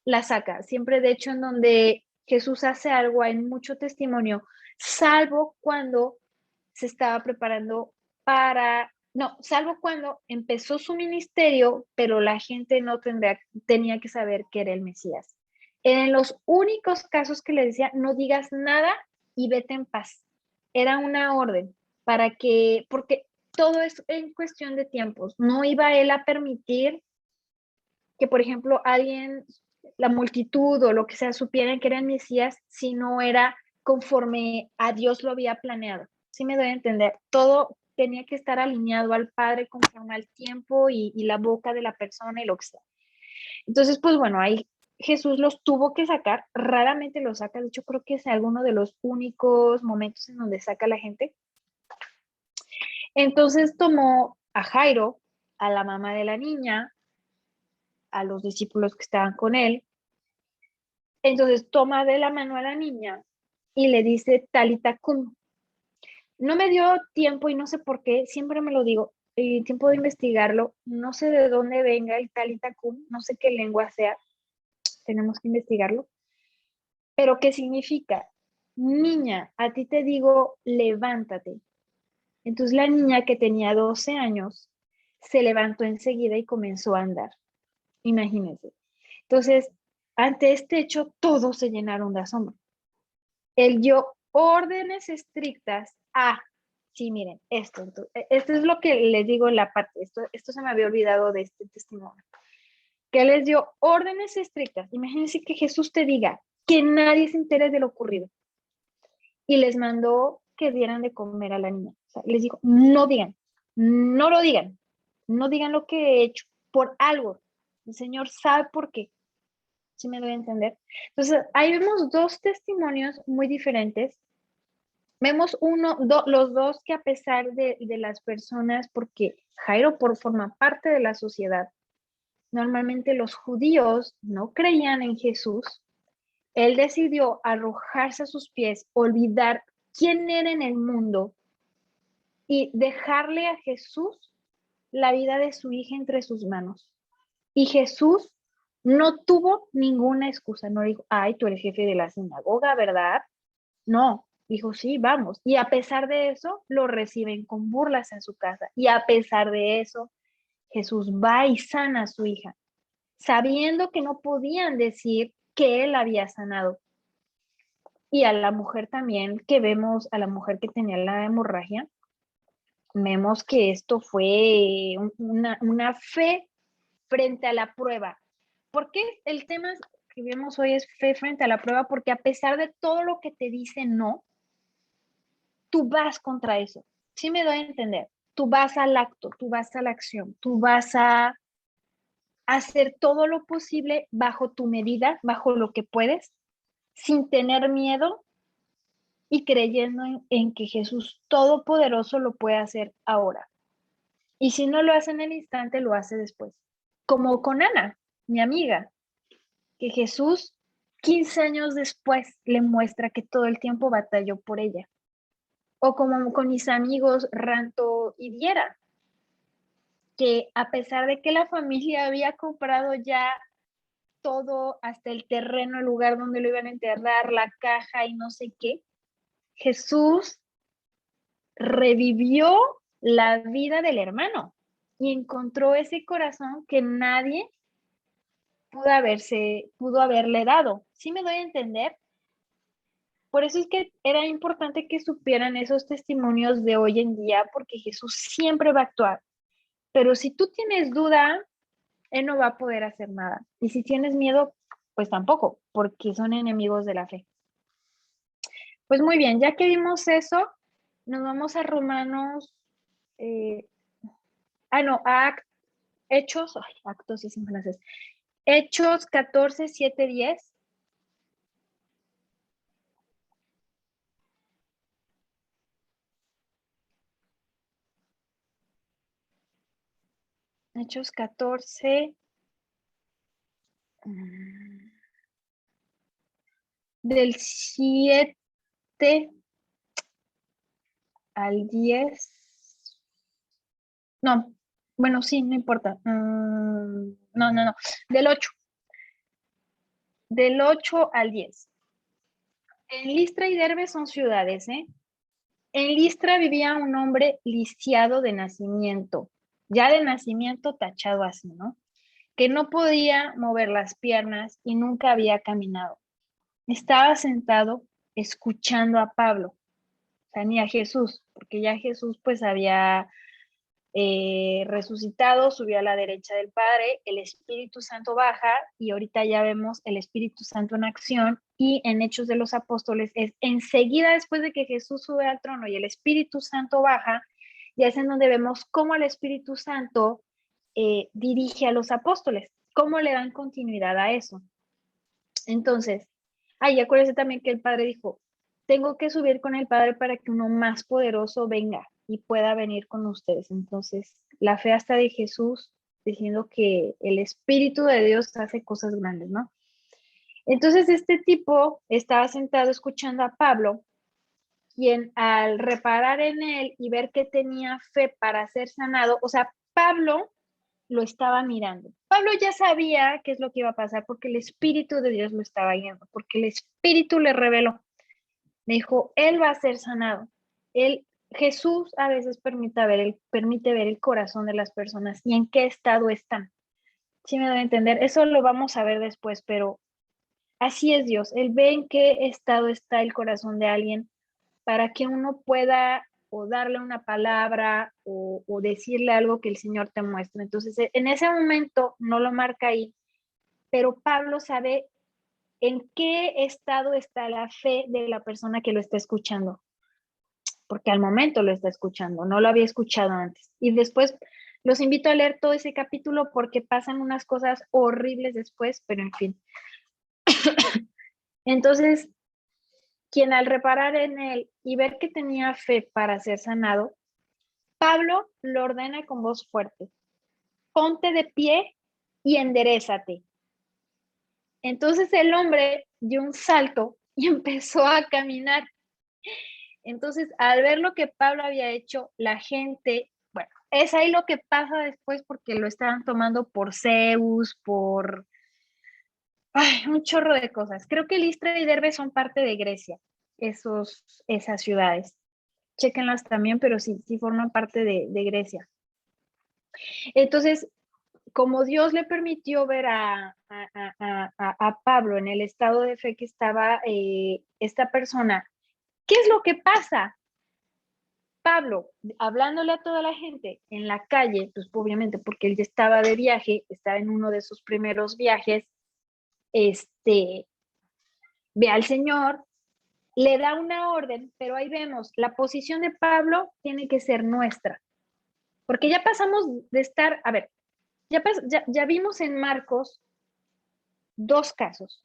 la saca. Siempre, de hecho, en donde Jesús hace algo, hay mucho testimonio, salvo cuando se estaba preparando salvo cuando empezó su ministerio, pero la gente no tenía que saber que era el Mesías. En los únicos casos que le decía, no digas nada y vete en paz. Era una orden porque todo es en cuestión de tiempos. No iba él a permitir que, por ejemplo, la multitud o lo que sea, supieran que era el Mesías si no era conforme a Dios lo había planeado. ¿Sí me doy a entender? Todo tenía que estar alineado al Padre conforme al tiempo y la boca de la persona y lo que sea. Entonces, pues bueno, ahí Jesús los tuvo que sacar, raramente los saca, de hecho creo que es alguno de los únicos momentos en donde saca a la gente. Entonces tomó a Jairo, a la mamá de la niña, a los discípulos que estaban con él. Entonces toma de la mano a la niña y le dice Talita cum. No me dio tiempo y no sé por qué, siempre me lo digo, tiempo de investigarlo, no sé de dónde venga el Talita cum, no sé qué lengua sea, tenemos que investigarlo, pero ¿qué significa? Niña, a ti te digo, levántate. Entonces la niña que tenía 12 años se levantó enseguida y comenzó a andar. Imagínense. Entonces, ante este hecho, todos se llenaron de asombro. Él dio órdenes estrictas sí, miren, esto es lo que les digo en la parte, esto se me había olvidado de este testimonio, que les dio órdenes estrictas. Imagínense que Jesús te diga que nadie se entere de lo ocurrido y les mandó que dieran de comer a la niña. O sea, les dijo, no digan, no lo digan, no digan lo que he hecho por algo. El Señor sabe por qué. ¿Sí me doy a entender? Entonces, ahí vemos dos testimonios muy diferentes. Vemos los dos que a pesar de las personas, porque Jairo forma parte de la sociedad, normalmente los judíos no creían en Jesús, él decidió arrojarse a sus pies, olvidar quién era en el mundo y dejarle a Jesús la vida de su hija entre sus manos. Y Jesús no tuvo ninguna excusa, no dijo, ay, tú eres jefe de la sinagoga, ¿verdad? No, dijo, sí, vamos. Y a pesar de eso, lo reciben con burlas en su casa. Y a pesar de eso, Jesús va y sana a su hija, sabiendo que no podían decir que él había sanado. Y a la mujer también, que vemos a la mujer que tenía la hemorragia, vemos que esto fue una fe frente a la prueba. ¿Por qué el tema que vemos hoy es fe frente a la prueba? Porque a pesar de todo lo que te dice no, tú vas contra eso. Sí me doy a entender. Tú vas al acto, tú vas a la acción, tú vas a hacer todo lo posible bajo tu medida, bajo lo que puedes, sin tener miedo y creyendo en que Jesús Todopoderoso lo puede hacer ahora. Y si no lo hace en el instante, lo hace después. Como con Ana, mi amiga, que Jesús 15 años después le muestra que todo el tiempo batalló por ella. O como con mis amigos Ranto y Viera, que a pesar de que la familia había comprado ya todo, hasta el terreno, el lugar donde lo iban a enterrar, la caja y no sé qué, Jesús revivió la vida del hermano y encontró ese corazón que nadie pudo haberle dado. ¿Sí me doy a entender? Por eso es que era importante que supieran esos testimonios de hoy en día, porque Jesús siempre va a actuar. Pero si tú tienes duda, Él no va a poder hacer nada. Y si tienes miedo, pues tampoco, porque son enemigos de la fe. Pues muy bien, ya que vimos eso, nos vamos a Romanos, a Hechos, actos y sin frases. Hechos 14, 7, 10. Hechos 14, del 7 al 10. No, bueno, sí, no importa. No. Del 8. Del 8 al 10. En Listra y Derbe son ciudades, ¿eh? En Listra vivía un hombre lisiado de nacimiento, ya de nacimiento tachado así, ¿no? Que no podía mover las piernas y nunca había caminado. Estaba sentado escuchando a Pablo, o sea, ni a Jesús, porque ya Jesús pues había resucitado, subió a la derecha del Padre, el Espíritu Santo baja y ahorita ya vemos el Espíritu Santo en acción y en Hechos de los Apóstoles es enseguida después de que Jesús sube al trono y el Espíritu Santo baja, ya es en donde vemos cómo el Espíritu Santo dirige a los apóstoles, cómo le dan continuidad a eso. Entonces, acuérdense también que el Padre dijo, tengo que subir con el Padre para que uno más poderoso venga y pueda venir con ustedes. Entonces, la fe hasta de Jesús diciendo que el Espíritu de Dios hace cosas grandes, ¿no? Entonces, este tipo estaba sentado escuchando a Pablo, quien al reparar en él y ver que tenía fe para ser sanado, o sea, Pablo lo estaba mirando. Pablo ya sabía qué es lo que iba a pasar porque el Espíritu de Dios lo estaba guiando, porque el Espíritu le reveló. Me dijo, él va a ser sanado. Jesús a veces permite ver el corazón de las personas y en qué estado están. ¿Sí me doy a entender? Eso lo vamos a ver después, pero así es Dios. Él ve en qué estado está el corazón de alguien para que uno pueda o darle una palabra o decirle algo que el Señor te muestra. Entonces, en ese momento no lo marca ahí, pero Pablo sabe en qué estado está la fe de la persona que lo está escuchando, porque al momento lo está escuchando, no lo había escuchado antes. Y después los invito a leer todo ese capítulo porque pasan unas cosas horribles después, pero en fin. Entonces, quien al reparar en él y ver que tenía fe para ser sanado, Pablo lo ordena con voz fuerte, ponte de pie y enderézate. Entonces el hombre dio un salto y empezó a caminar. Entonces, al ver lo que Pablo había hecho, la gente, bueno, es ahí lo que pasa después porque lo estaban tomando por Zeus, por un chorro de cosas. Creo que Listra y Derbe son parte de Grecia, esas ciudades. Chéquenlas también, pero sí forman parte de Grecia. Entonces, como Dios le permitió ver a Pablo en el estado de fe que estaba esta persona, ¿qué es lo que pasa? Pablo, hablándole a toda la gente en la calle, pues obviamente porque él ya estaba de viaje, estaba en uno de sus primeros viajes, ve al Señor, le da una orden, pero ahí vemos, la posición de Pablo tiene que ser nuestra, porque ya pasamos de estar, a ver, ya vimos en Marcos 2 casos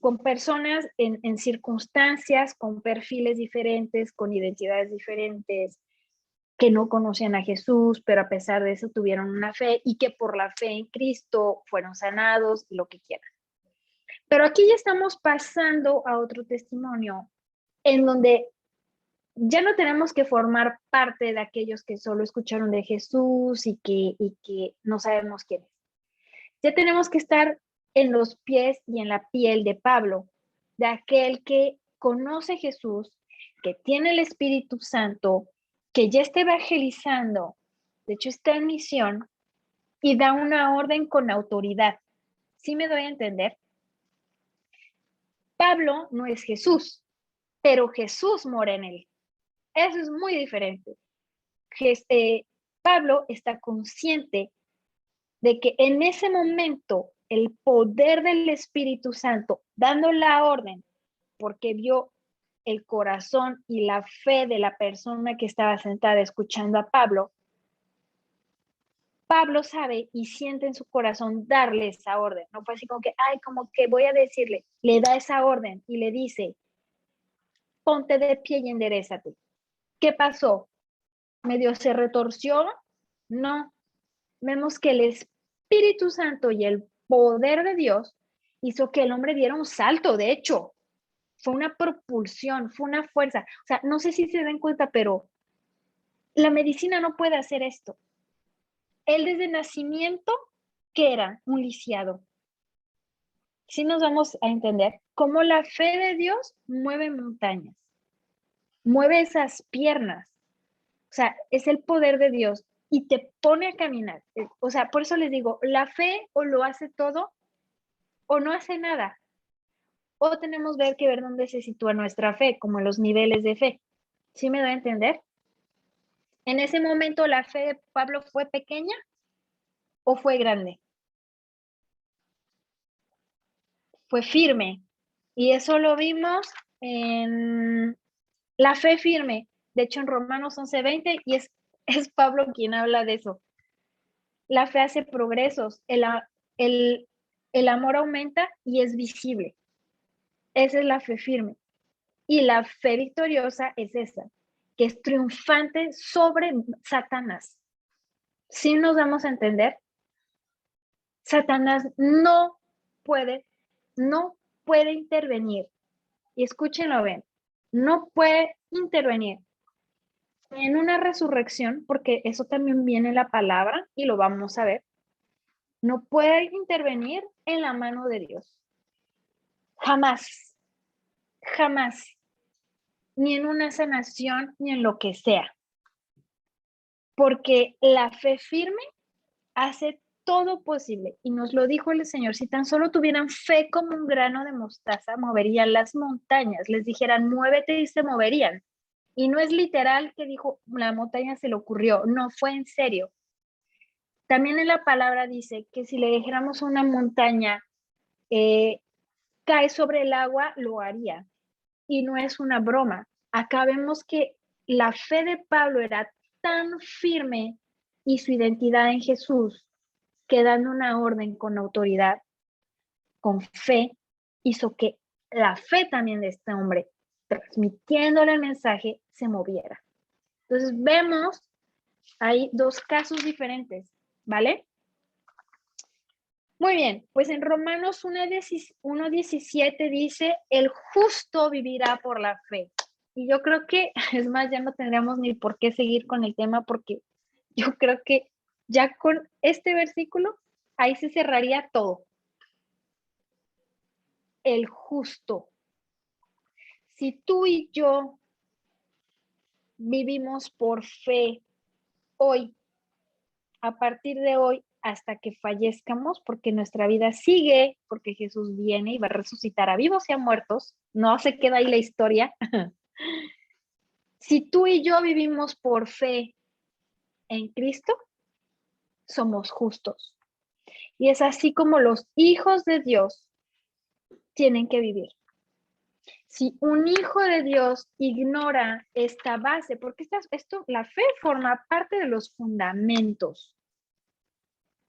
con personas en circunstancias, con perfiles diferentes, con identidades diferentes, que no conocían a Jesús, pero a pesar de eso tuvieron una fe y que por la fe en Cristo fueron sanados y lo que quieran. Pero aquí ya estamos pasando a otro testimonio en donde ya no tenemos que formar parte de aquellos que solo escucharon de Jesús y que no sabemos quién es. Ya tenemos que estar en los pies y en la piel de Pablo, de aquel que conoce a Jesús, que tiene el Espíritu Santo, que ya está evangelizando, de hecho está en misión y da una orden con autoridad. ¿Sí me doy a entender? Pablo no es Jesús, pero Jesús mora en él. Eso es muy diferente. Pablo está consciente de que en ese momento el poder del Espíritu Santo, dando la orden, porque vio el corazón y la fe de la persona que estaba sentada escuchando a Pablo, Pablo sabe y siente en su corazón darle esa orden. No fue así como que, ay, como que voy a decirle, le da esa orden y le dice, ponte de pie y enderézate. ¿Qué pasó? ¿Medio se retorció? No. Vemos que el Espíritu Santo y el poder de Dios hizo que el hombre diera un salto. De hecho, fue una propulsión, fue una fuerza. O sea, no sé si se den cuenta, pero la medicina no puede hacer esto. Él desde nacimiento, ¿qué era? Un lisiado. Sí nos vamos a entender cómo la fe de Dios mueve montañas, mueve esas piernas. O sea, es el poder de Dios y te pone a caminar. O sea, por eso les digo, la fe o lo hace todo o no hace nada. O tenemos que ver dónde se sitúa nuestra fe, como los niveles de fe. ¿Sí me da a entender? En ese momento, ¿la fe de Pablo fue pequeña o fue grande? Fue firme. Y eso lo vimos en la fe firme. De hecho, en Romanos 11:20, y es Pablo quien habla de eso. La fe hace progresos, el amor aumenta y es visible. Esa es la fe firme. Y la fe victoriosa es esa, que es triunfante sobre Satanás. ¿Sí nos vamos a entender? Satanás no puede intervenir. Y escúchenlo bien, no puede intervenir en una resurrección, porque eso también viene en la palabra y lo vamos a ver. No puede intervenir en la mano de Dios. Jamás, jamás. Ni en una sanación, ni en lo que sea. Porque la fe firme hace todo posible. Y nos lo dijo el Señor, si tan solo tuvieran fe como un grano de mostaza, moverían las montañas. Les dijeran, muévete y se moverían. Y no es literal que dijo, la montaña se le ocurrió. No, fue en serio. También en la palabra dice que si le dijéramos a una montaña, cae sobre el agua, lo haría. Y no es una broma. Acá vemos que la fe de Pablo era tan firme y su identidad en Jesús, que dando una orden con autoridad, con fe, hizo que la fe también de este hombre, transmitiéndole el mensaje, se moviera. Entonces vemos, hay dos casos diferentes, ¿vale? Muy bien, pues en Romanos 1:17 dice, el justo vivirá por la fe. Y yo creo que, es más, ya no tendríamos ni por qué seguir con el tema porque yo creo que ya con este versículo, ahí se cerraría todo. El justo. Si tú y yo vivimos por fe hoy, a partir de hoy, hasta que fallezcamos, porque nuestra vida sigue, porque Jesús viene y va a resucitar a vivos y a muertos, no se queda ahí la historia. Si tú y yo vivimos por fe en Cristo, somos justos. Y es así como los hijos de Dios tienen que vivir. Si un hijo de Dios ignora esta base, porque la fe forma parte de los fundamentos,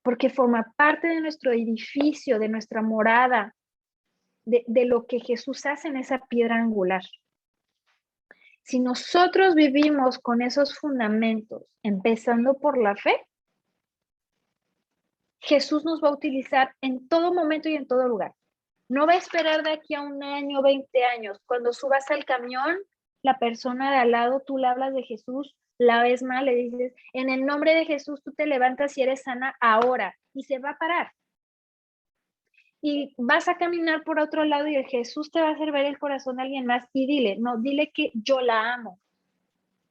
porque forma parte de nuestro edificio, de nuestra morada, de lo que Jesús hace en esa piedra angular. Si nosotros vivimos con esos fundamentos, empezando por la fe, Jesús nos va a utilizar en todo momento y en todo lugar. No va a esperar de aquí a 1 año, 20 años. Cuando subas al camión, la persona de al lado, tú le hablas de Jesús, la ves mal, le dices, en el nombre de Jesús tú te levantas y eres sana ahora, y se va a parar. Y vas a caminar por otro lado y el Jesús te va a hacer ver el corazón de alguien más y dile, no, dile que yo la amo.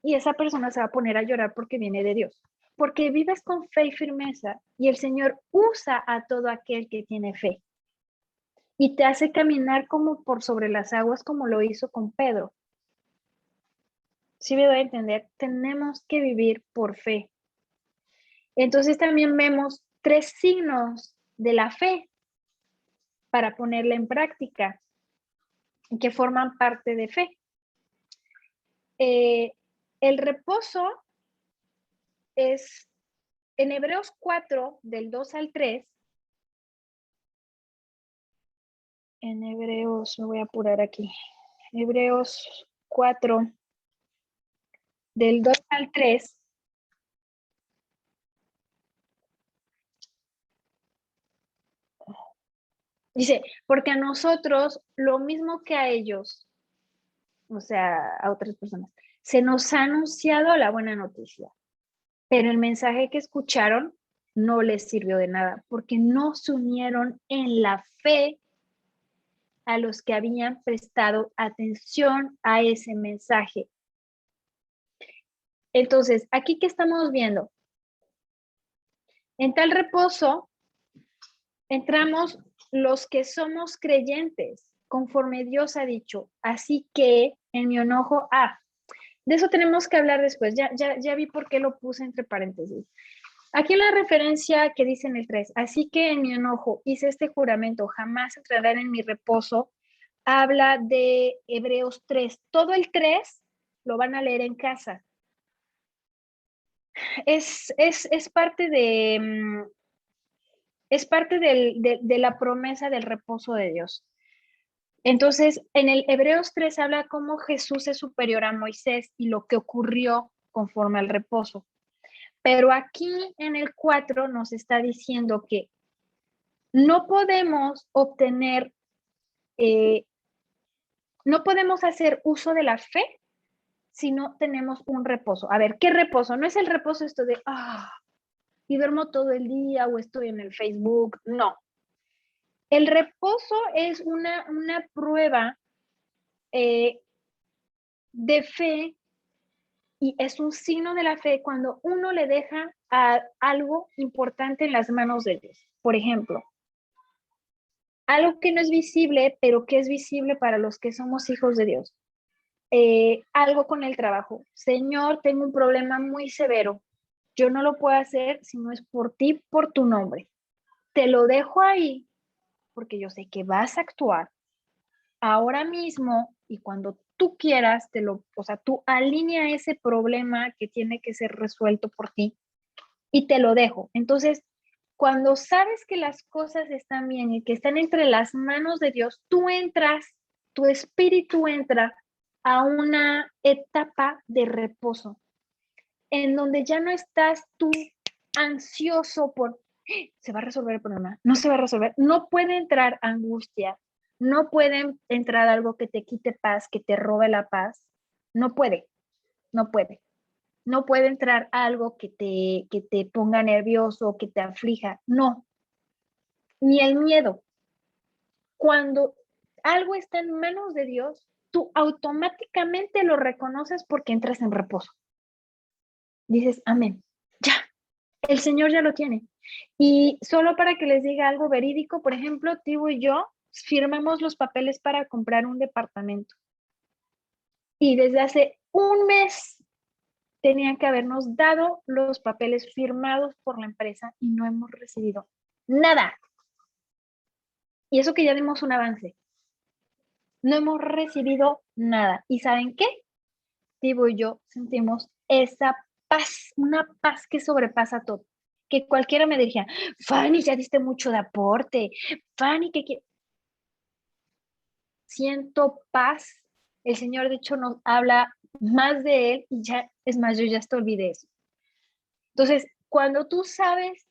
Y esa persona se va a poner a llorar porque viene de Dios. Porque vives con fe y firmeza y el Señor usa a todo aquel que tiene fe. Y te hace caminar como por sobre las aguas como lo hizo con Pedro. Si me doy a entender, tenemos que vivir por fe. Entonces también vemos 3 signos de la fe para ponerla en práctica, que forman parte de fe. El reposo es, en Hebreos 4, del 2 al 3, en Hebreos, me voy a apurar aquí, Hebreos 4, del 2 al 3, dice, porque a nosotros, lo mismo que a ellos, o sea, a otras personas, se nos ha anunciado la buena noticia, pero el mensaje que escucharon no les sirvió de nada, porque no se unieron en la fe a los que habían prestado atención a ese mensaje. Entonces, aquí, ¿qué estamos viendo? En tal reposo entramos los que somos creyentes, conforme Dios ha dicho. Así que en mi enojo, de eso tenemos que hablar después. Ya vi por qué lo puse entre paréntesis. Aquí la referencia que dice en el 3, así que en mi enojo hice este juramento, jamás entrarán en mi reposo, habla de Hebreos 3. Todo el 3 lo van a leer en casa. Es parte de... Es parte de la promesa del reposo de Dios. Entonces, en el Hebreos 3 habla cómo Jesús es superior a Moisés y lo que ocurrió conforme al reposo. Pero aquí en el 4 nos está diciendo que no podemos obtener, no podemos hacer uso de la fe si no tenemos un reposo. A ver, ¿qué reposo? No es el reposo esto de, y duermo todo el día o estoy en el Facebook. No. El reposo es una prueba de fe y es un signo de la fe cuando uno le deja algo importante en las manos de Dios. Por ejemplo, algo que no es visible, pero que es visible para los que somos hijos de Dios. Algo con el trabajo. Señor, tengo un problema muy severo. Yo no lo puedo hacer si no es por ti, por tu nombre. Te lo dejo ahí porque yo sé que vas a actuar ahora mismo y cuando tú quieras, tú alinea ese problema que tiene que ser resuelto por ti y te lo dejo. Entonces, cuando sabes que las cosas están bien y que están entre las manos de Dios, tú entras, tu espíritu entra a una etapa de reposo, en donde ya no estás tú ansioso por, ¿se va a resolver el problema? No se va a resolver. No puede entrar angustia, no puede entrar algo que te quite paz, que te robe la paz. No puede, no puede. No puede entrar algo que te ponga nervioso, que te aflija. No, ni el miedo. Cuando algo está en manos de Dios, tú automáticamente lo reconoces porque entras en reposo. Dices, amén, ya, el Señor ya lo tiene. Y solo para que les diga algo verídico, por ejemplo, Tibo y yo firmamos los papeles para comprar un departamento. Y desde hace un mes tenían que habernos dado los papeles firmados por la empresa y no hemos recibido nada. Y eso que ya dimos un avance. No hemos recibido nada. ¿Y saben qué? Tibo y yo sentimos esa paz, una paz que sobrepasa todo. Que cualquiera me diría, Fanny, ya diste mucho de aporte. Fanny, ¿qué? Siento paz. El Señor, de hecho, nos habla más de Él y ya, es más, yo ya te olvidé eso. Entonces, cuando tú sabes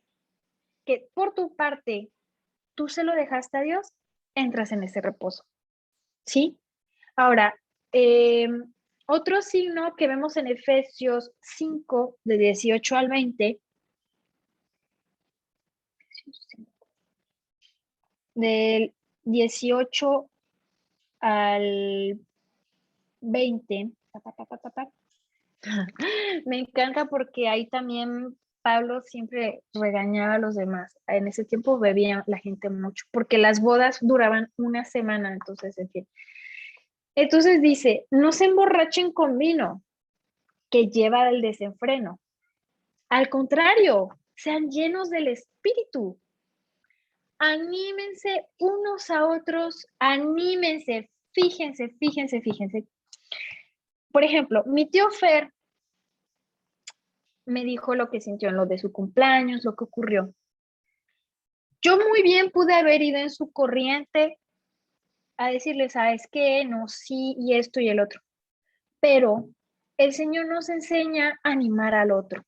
que por tu parte tú se lo dejaste a Dios, entras en ese reposo. ¿Sí? Ahora, Otro signo que vemos en Efesios 5, de 18 al 20, del 18 al 20, me encanta porque ahí también Pablo siempre regañaba a los demás. En ese tiempo bebía la gente mucho, porque las bodas duraban una semana, entonces, en fin. Entonces dice, no se emborrachen con vino, que lleva al desenfreno. Al contrario, sean llenos del Espíritu. Anímense unos a otros, anímense, fíjense. Por ejemplo, mi tío Fer me dijo lo que sintió en lo de su cumpleaños, lo que ocurrió. Yo muy bien pude haber ido en su corriente a decirle, ¿sabes qué? No, sí, y esto y el otro. Pero el Señor nos enseña a animar al otro,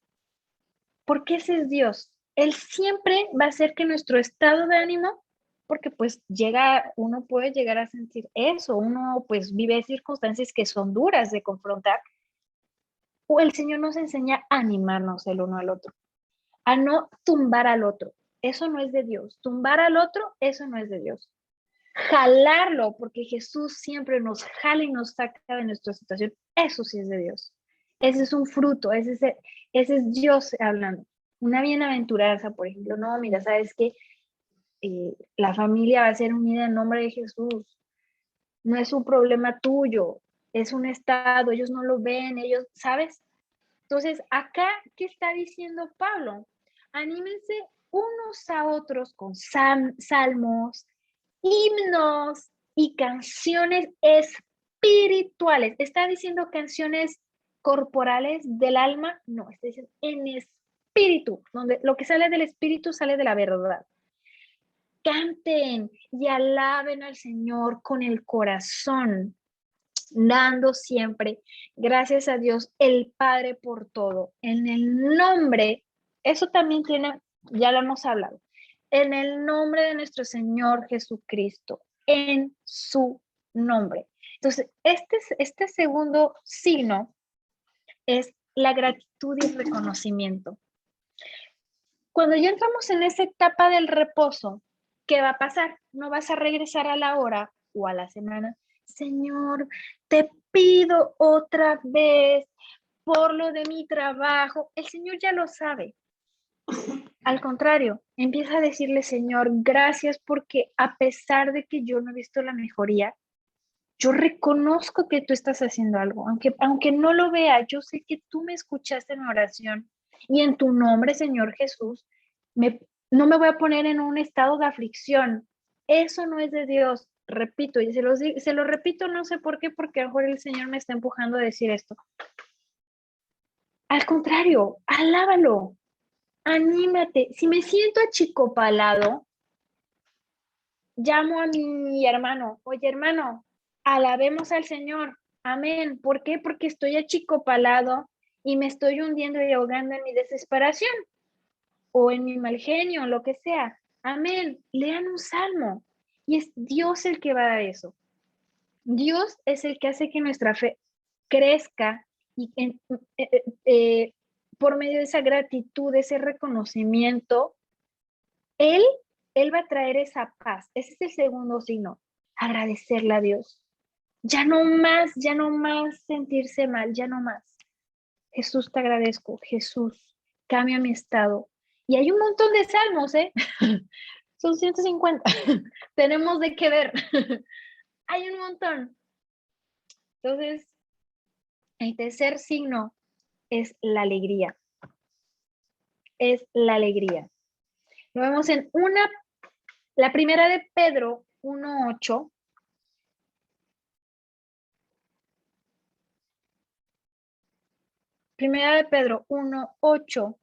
porque ese es Dios. Él siempre va a hacer que nuestro estado de ánimo, porque pues uno puede llegar a sentir eso, uno pues vive circunstancias que son duras de confrontar, o el Señor nos enseña a animarnos el uno al otro, a no tumbar al otro. Eso no es de Dios. Tumbar al otro, eso no es de Dios. Jalarlo, porque Jesús siempre nos jala y nos saca de nuestra situación, eso sí es de Dios. Ese es un fruto, ese es Dios hablando. Una bienaventuranza, por ejemplo, no, mira, sabes que la familia va a ser unida en nombre de Jesús. No es un problema tuyo, es un estado, ellos no lo ven, ellos, ¿sabes? Entonces, acá, ¿qué está diciendo Pablo? Anímense unos a otros con salmos, himnos y canciones espirituales. ¿Está diciendo canciones corporales del alma? No, está diciendo en espíritu, donde lo que sale del espíritu sale de la verdad. Canten y alaben al Señor con el corazón, dando siempre gracias a Dios el Padre por todo. En el nombre, eso también tiene, ya lo hemos hablado, en el nombre de nuestro Señor Jesucristo, en su nombre. Entonces, este segundo signo es la gratitud y el reconocimiento. Cuando ya entramos en esa etapa del reposo, ¿qué va a pasar? No vas a regresar a la hora o a la semana. Señor, te pido otra vez por lo de mi trabajo. El Señor ya lo sabe. Al contrario, empieza a decirle, Señor, gracias porque a pesar de que yo no he visto la mejoría, yo reconozco que tú estás haciendo algo. Aunque no lo vea, yo sé que tú me escuchaste en mi oración y en tu nombre, Señor Jesús, no me voy a poner en un estado de aflicción. Eso no es de Dios. Repito, y se lo repito, no sé por qué, porque a lo mejor el Señor me está empujando a decir esto. Al contrario, alábalo, anímate. Si me siento achicopalado, llamo a mi hermano. Oye, hermano, alabemos al Señor. Amén. ¿Por qué? Porque estoy achicopalado y me estoy hundiendo y ahogando en mi desesperación o en mi mal genio, lo que sea. Amén. Lean un salmo. Y es Dios el que va a dar eso. Dios es el que hace que nuestra fe crezca y por medio de esa gratitud, de ese reconocimiento, Él, Él va a traer esa paz. Ese es el segundo signo. Agradecerle a Dios. Ya no más sentirse mal, ya no más. Jesús, te agradezco. Jesús, cambia mi estado. Y hay un montón de salmos, ¿eh? Son 150. Tenemos de qué ver. Hay un montón. Entonces, el tercer signo es la alegría. Es la alegría. Lo vemos en la primera de Pedro 1:8. Primera de Pedro 1:8.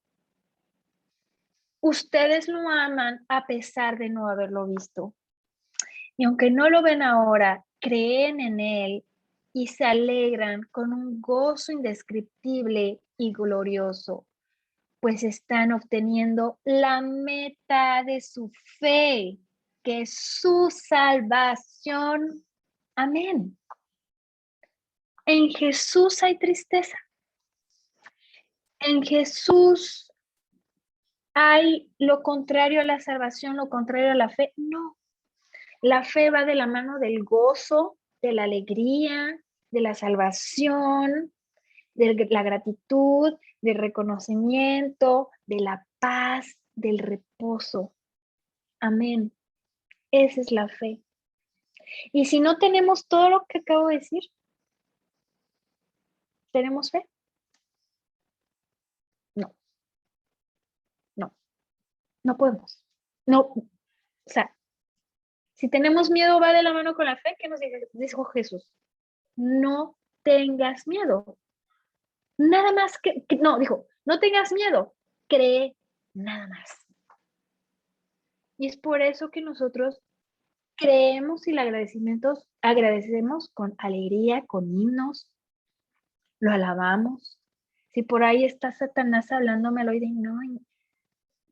Ustedes lo aman a pesar de no haberlo visto. Y aunque no lo ven ahora, creen en Él y se alegran con un gozo indescriptible y glorioso, pues están obteniendo la meta de su fe, que es su salvación. Amén. En Jesús hay tristeza. En Jesús hay lo contrario a la salvación, lo contrario a la fe. No, la fe va de la mano del gozo, de la alegría, de la salvación, de la gratitud, del reconocimiento, de la paz, del reposo. Amén. Esa es la fe. Y si no tenemos todo lo que acabo de decir, ¿tenemos fe? No, no, no podemos. No, o sea, si tenemos miedo va de la mano con la fe, ¿qué nos dijo Jesús? No tengas miedo. Nada más no, dijo, no tengas miedo, cree nada más. Y es por eso que nosotros creemos y le agradecemos con alegría, con himnos, lo alabamos. Si por ahí está Satanás hablándome al oído, no,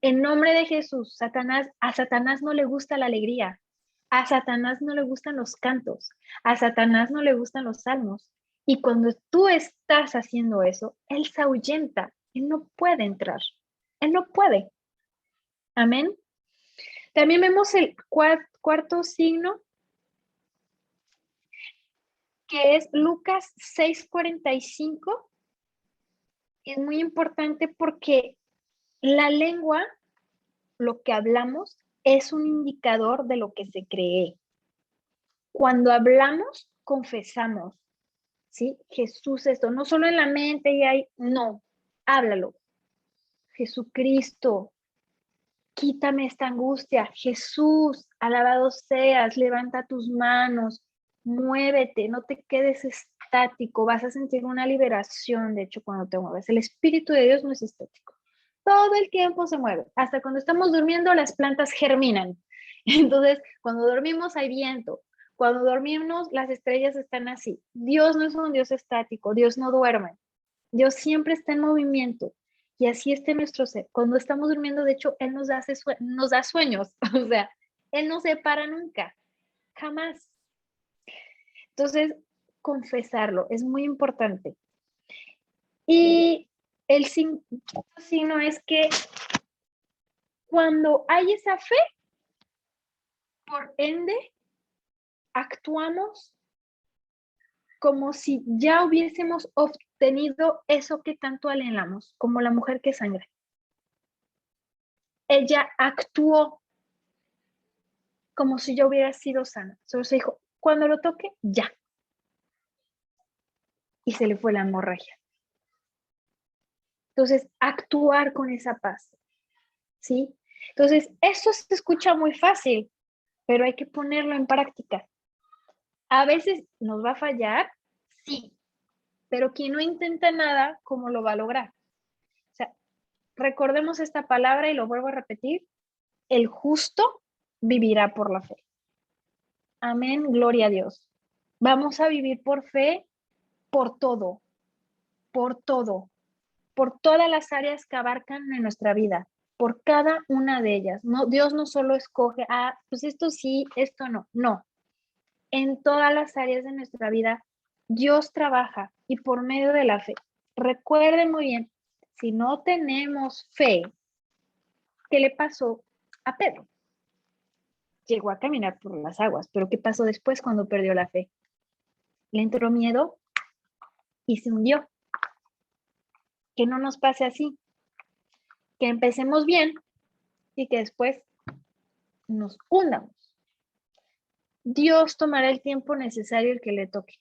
en nombre de Jesús, a Satanás no le gusta la alegría, a Satanás no le gustan los cantos, a Satanás no le gustan los salmos. Y cuando tú estás haciendo eso, él se ahuyenta, él no puede entrar, él no puede. Amén. También vemos el cuarto signo, que es Lucas 6:45. Es muy importante porque la lengua, lo que hablamos, es un indicador de lo que se cree. Cuando hablamos, confesamos, ¿sí? Jesús, esto, no solo en la mente y ahí, no, háblalo. Jesucristo, quítame esta angustia. Jesús, alabado seas, levanta tus manos, muévete, no te quedes estático, vas a sentir una liberación, de hecho, cuando te mueves. El Espíritu de Dios no es estático. Todo el tiempo se mueve. Hasta cuando estamos durmiendo, las plantas germinan. Entonces, cuando dormimos hay viento. Cuando dormimos, las estrellas están así. Dios no es un Dios estático, Dios no duerme. Dios siempre está en movimiento. Y así está nuestro ser. Cuando estamos durmiendo, de hecho, Él nos da sueños. O sea, Él no se para nunca. Jamás. Entonces, confesarlo es muy importante. Y el signo es que cuando hay esa fe, por ende, actuamos como si ya hubiésemos obtenido eso que tanto anhelamos, como la mujer que sangra. Ella actuó como si ya hubiera sido sana. Solo se dijo, cuando lo toque, ya. Y se le fue la hemorragia. Entonces, actuar con esa paz, ¿sí? Entonces, eso se escucha muy fácil, pero hay que ponerlo en práctica. A veces nos va a fallar, sí, pero quien no intenta nada, ¿cómo lo va a lograr? O sea, recordemos esta palabra y lo vuelvo a repetir, el justo vivirá por la fe. Amén, gloria a Dios. Vamos a vivir por fe, por todo, por todo, por todas las áreas que abarcan en nuestra vida, por cada una de ellas. No, Dios no solo escoge, pues esto sí, esto no, no. En todas las áreas de nuestra vida, Dios trabaja y por medio de la fe. Recuerden muy bien, si no tenemos fe, ¿qué le pasó a Pedro? Llegó a caminar por las aguas, pero ¿qué pasó después cuando perdió la fe? Le entró miedo y se hundió. Que no nos pase así, que empecemos bien y que después nos hundamos. Dios tomará el tiempo necesario el que le toque.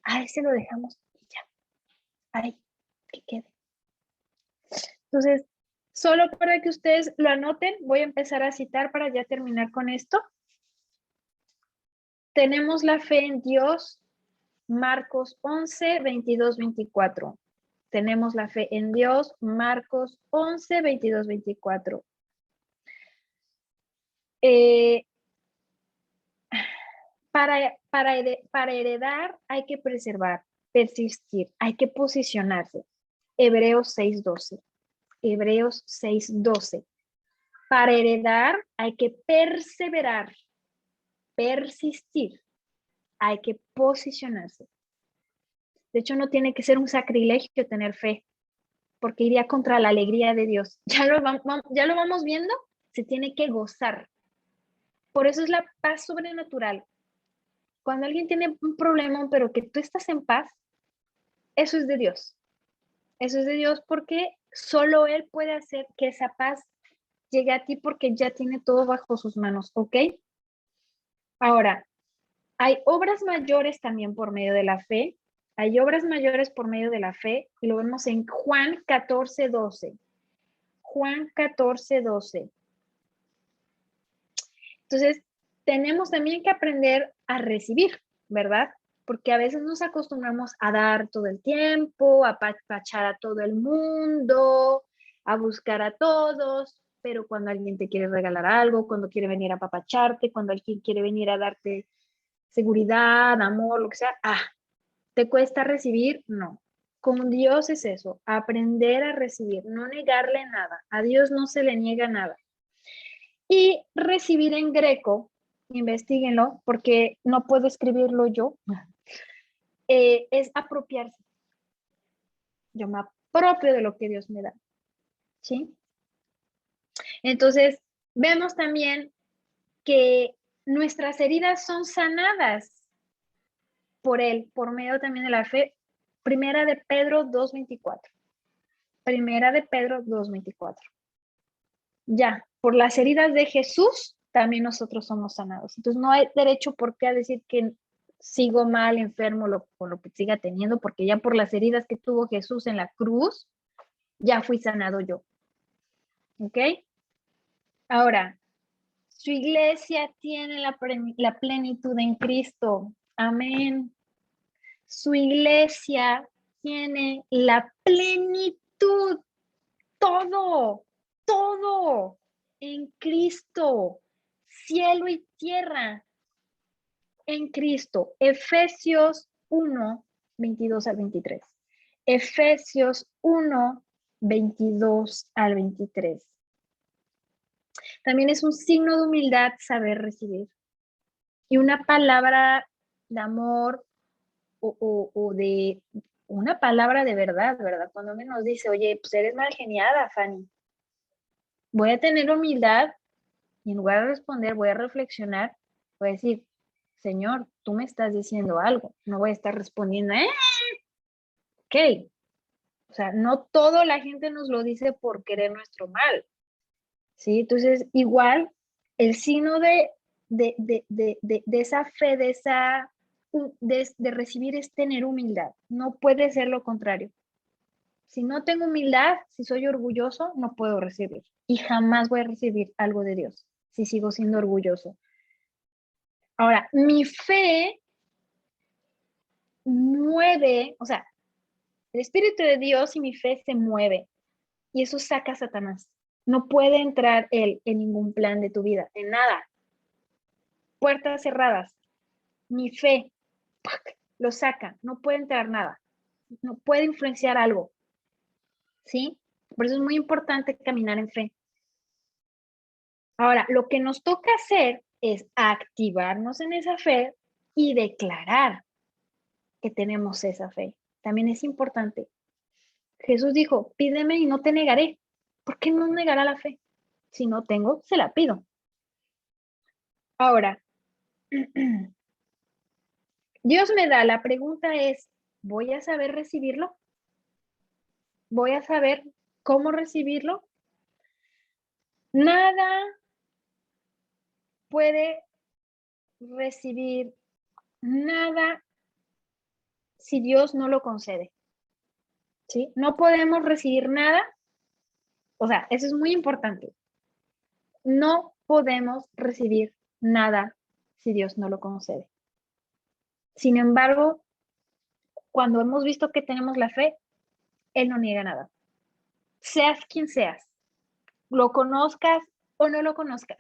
A ese lo dejamos y ya. Ahí, que quede. Entonces, solo para que ustedes lo anoten, voy a empezar a citar para ya terminar con esto. Tenemos la fe en Dios, Marcos 11, 22, 24. Tenemos la fe en Dios, Marcos 11, 22, 24. Para heredar hay que preservar, persistir, hay que posicionarse. Hebreos 6:12. Hebreos 6:12. Para heredar hay que perseverar, persistir, hay que posicionarse. De hecho, no tiene que ser un sacrilegio tener fe, porque iría contra la alegría de Dios. Ya lo vamos viendo, se tiene que gozar. Por eso es la paz sobrenatural. Cuando alguien tiene un problema, pero que tú estás en paz, eso es de Dios. Eso es de Dios porque solo Él puede hacer que esa paz llegue a ti porque ya tiene todo bajo sus manos, ¿ok? Ahora, hay obras mayores también por medio de la fe. Hay obras mayores por medio de la fe y lo vemos en Juan 14:12. Juan 14:12. Entonces, tenemos también que aprender a recibir, ¿verdad? Porque a veces nos acostumbramos a dar todo el tiempo, a apapachar a todo el mundo, a buscar a todos, pero cuando alguien te quiere regalar algo, cuando quiere venir a apapacharte, cuando alguien quiere venir a darte seguridad, amor, lo que sea, ¿te cuesta recibir? No. Con Dios es eso, aprender a recibir, no negarle nada. A Dios no se le niega nada. Y recibir en greco, investíguenlo, porque no puedo escribirlo yo, es apropiarse. Yo me apropio de lo que Dios me da, ¿sí? Entonces, vemos también que nuestras heridas son sanadas por Él, por medio también de la fe. Primera de Pedro 2:24. Primera de Pedro 2:24. Ya, por las heridas de Jesús, también nosotros somos sanados. Entonces, no hay derecho por qué a decir que sigo mal, enfermo, con lo que siga teniendo, porque ya por las heridas que tuvo Jesús en la cruz, ya fui sanado yo. ¿Ok? Ahora, su iglesia tiene la plenitud en Cristo. Amén. Su iglesia tiene la plenitud, todo en Cristo, cielo y tierra en Cristo. Efesios 1:22-23. Efesios 1:22-23. También es un signo de humildad saber recibir. Y una palabra de amor o de una palabra de verdad, ¿verdad? Cuando me nos dice, oye, pues eres mal geniada, Fanny. Voy a tener humildad y en lugar de responder, voy a reflexionar, voy a decir, Señor, tú me estás diciendo algo, no voy a estar respondiendo, ok. O sea, no todo la gente nos lo dice por querer nuestro mal, ¿sí? Entonces, igual, el signo de esa fe, de recibir es tener humildad. No puede ser lo contrario. Si no tengo humildad, si soy orgulloso, no puedo recibir. Y jamás voy a recibir algo de Dios si sigo siendo orgulloso. Ahora, mi fe mueve, o sea, el Espíritu de Dios y mi fe se mueve. Y eso saca a Satanás. No puede entrar él en ningún plan de tu vida, en nada. Puertas cerradas. Mi fe lo saca. No puede entrar nada. No puede influenciar algo. ¿Sí? Por eso es muy importante caminar en fe. Ahora, lo que nos toca hacer es activarnos en esa fe y declarar que tenemos esa fe. También es importante. Jesús dijo, pídeme y no te negaré. ¿Por qué no negará la fe? Si no tengo, se la pido. Ahora, Dios me da, la pregunta es, ¿voy a saber recibirlo? ¿Voy a saber cómo recibirlo? Nada puede recibir nada si Dios no lo concede. ¿Sí? No podemos recibir nada. O sea, eso es muy importante. No podemos recibir nada si Dios no lo concede. Sin embargo, cuando hemos visto que tenemos la fe, Él no niega nada. Seas quien seas, lo conozcas o no lo conozcas,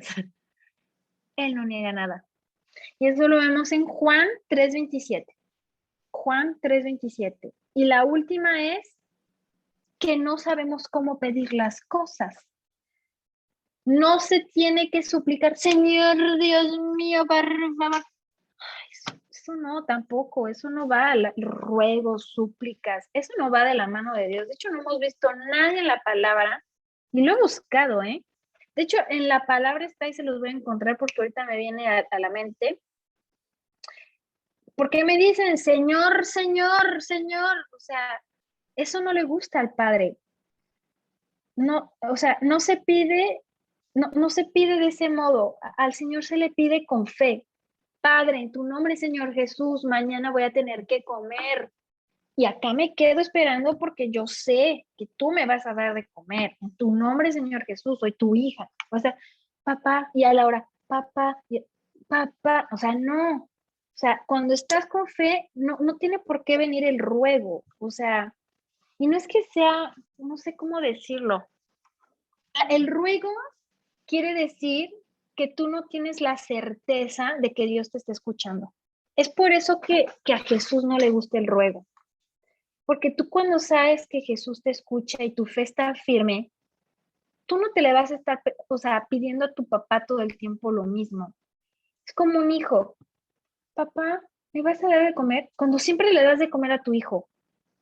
Él no niega nada. Y eso lo vemos en Juan 3:27. Juan 3:27. Y la última es que no sabemos cómo pedir las cosas. No se tiene que suplicar, Señor Dios mío, por favor. Ay, eso no, tampoco, eso no va a ruegos, súplicas, eso no va de la mano de Dios. De hecho, no hemos visto nada en la palabra, y lo he buscado, ¿eh? De hecho, en la palabra está y se los voy a encontrar porque ahorita me viene a la mente. Porque me dicen, Señor, Señor, Señor, o sea, eso no le gusta al Padre. No, o sea, no se pide, no se pide de ese modo. Al Señor se le pide con fe. Padre, en tu nombre, Señor Jesús, mañana voy a tener que comer. Y acá me quedo esperando porque yo sé que tú me vas a dar de comer. En tu nombre, Señor Jesús, soy tu hija. O sea, papá, y a la hora, papá, papá, o sea, no. O sea, cuando estás con fe, no tiene por qué venir el ruego. O sea, y no es que sea, no sé cómo decirlo. El ruego quiere decir que tú no tienes la certeza de que Dios te está escuchando. Es por eso que a Jesús no le gusta el ruego. Porque tú cuando sabes que Jesús te escucha y tu fe está firme, tú no te le vas a estar, o sea, pidiendo a tu papá todo el tiempo lo mismo. Es como un hijo. Papá, ¿me vas a dar de comer? Cuando siempre le das de comer a tu hijo,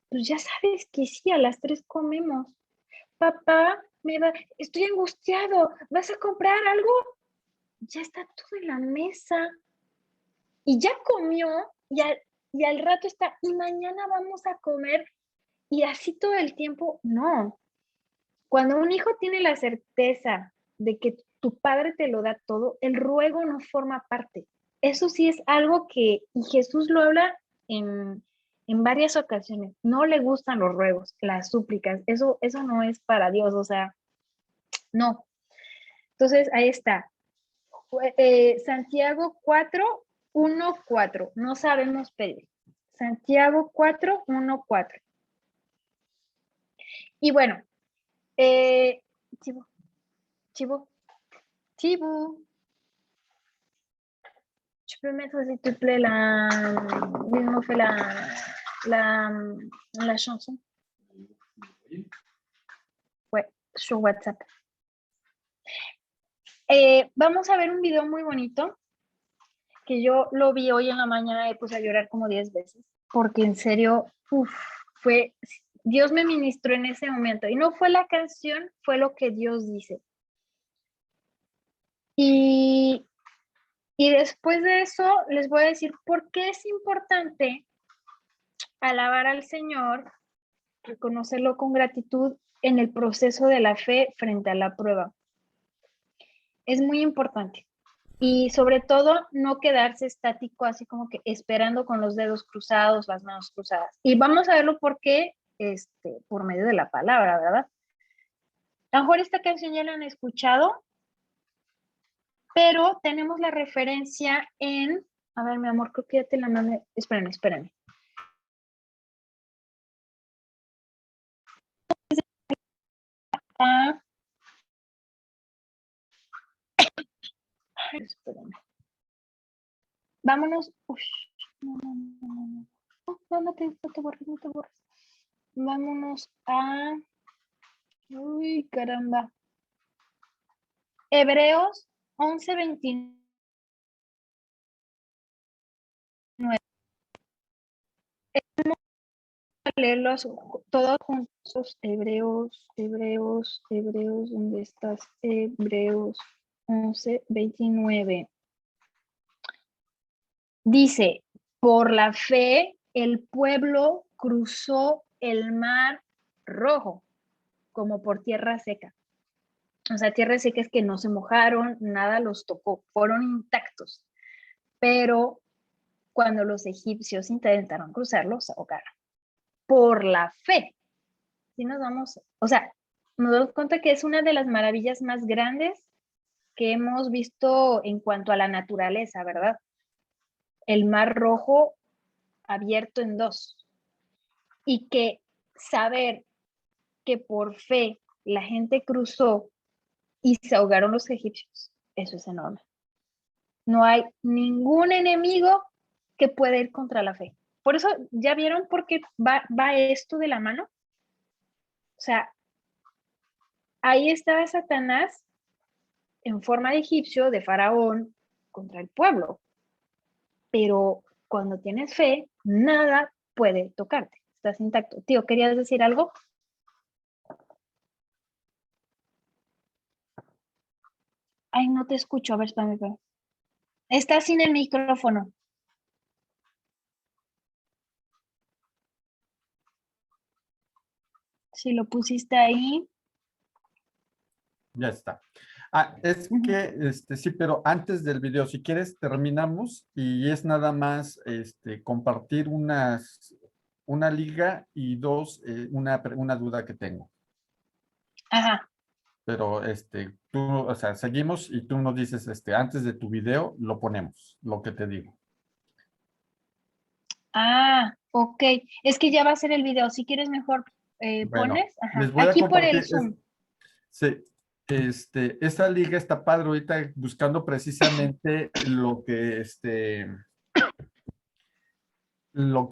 pues ya sabes que sí, a las 3 comemos. Papá, estoy angustiado, ¿vas a comprar algo? Ya está todo en la mesa. Y ya comió y al rato está, y mañana vamos a comer. Y así todo el tiempo, no. Cuando un hijo tiene la certeza de que tu padre te lo da todo, el ruego no forma parte. Eso sí es algo que, y Jesús lo habla en varias ocasiones, no le gustan los ruegos, las súplicas, eso no es para Dios, o sea, no. Entonces, ahí está. Santiago 4:1-4, no sabemos pedir. Santiago 4:1-4. Y bueno, Chivo, Chivo, Chivo. Je peux mettre, s'il te plaît, dis-moi, fais la, la chanson. Ouais, sur WhatsApp. Vamos a ver un video muy bonito que yo lo vi hoy en la mañana y puse a llorar como 10 veces, porque en serio, Dios me ministró en ese momento. Y no fue la canción, fue lo que Dios dice. Y después de eso les voy a decir por qué es importante alabar al Señor, reconocerlo con gratitud en el proceso de la fe frente a la prueba. Es muy importante. Y sobre todo, no quedarse estático, así como que esperando con los dedos cruzados, las manos cruzadas. Y vamos a verlo por qué, por medio de la palabra, ¿verdad? A lo mejor esta canción ya la han escuchado, pero tenemos la referencia en, a ver, mi amor, creo que ya te la mandé, espérame. Ah, espérame. Vámonos. Uy, no te borres. Vámonos a. Uy, caramba. Hebreos 11:29. Leerlos todos juntos. Hebreos, ¿dónde estás? Hebreos 11:29. Dice, por la fe el pueblo cruzó el mar Rojo como por tierra seca. O sea, tierra seca es que no se mojaron, nada los tocó, fueron intactos. Pero cuando los egipcios intentaron cruzarlos, se ahogaron. Por la fe. Si nos damos, o sea, nos damos cuenta que es una de las maravillas más grandes que hemos visto en cuanto a la naturaleza, ¿verdad? El mar Rojo abierto en dos. Y que saber que por fe la gente cruzó y se ahogaron los egipcios, eso es enorme. No hay ningún enemigo que pueda ir contra la fe. Por eso, ¿ya vieron por qué va esto de la mano? O sea, ahí estaba Satanás en forma de egipcio, de faraón, contra el pueblo. Pero Cuando tienes fe, nada puede tocarte. Estás intacto. Tío, ¿querías decir algo? Ay, no te escucho. A ver, espérame. Estás sin el micrófono. Si lo pusiste ahí. Ya está. Es que, sí, pero antes del video, si quieres, terminamos y es nada más, compartir una liga y dos, una duda que tengo. Ajá. Pero, tú, o sea, seguimos y tú nos dices, antes de tu video, lo ponemos, lo que te digo. Ah, ok. Es que ya va a ser el video. Si quieres mejor Bueno, pones. Ajá. les voy a Aquí por compartir, el Zoom. sí, esta liga está padre ahorita buscando precisamente lo que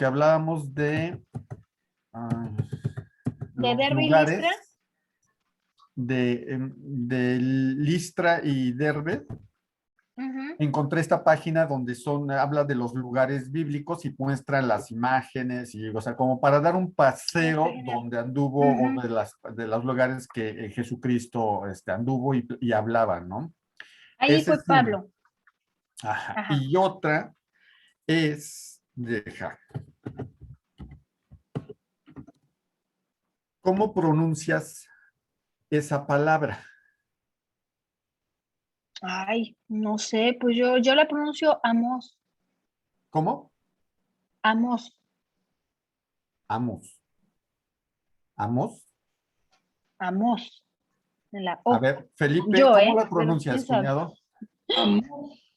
hablábamos de ¿De los Derby Listra? lugares de Listra y Derbe. Encontré esta página donde habla de los lugares bíblicos y muestran las imágenes y, o sea, como para dar un paseo donde anduvo o de los lugares que Jesucristo anduvo y hablaba, ¿no? Ahí Esa fue es una. Pablo. Ajá. Ajá. Y otra es, ¿cómo pronuncias esa palabra? Ay, no sé, pues yo la pronuncio Amos. ¿Cómo? Amos. Amos. ¿Amos? Amos. En la A O. ver, Felipe, Yo, ¿cómo la pero pronuncias, quién sabe. cuñado? Amos.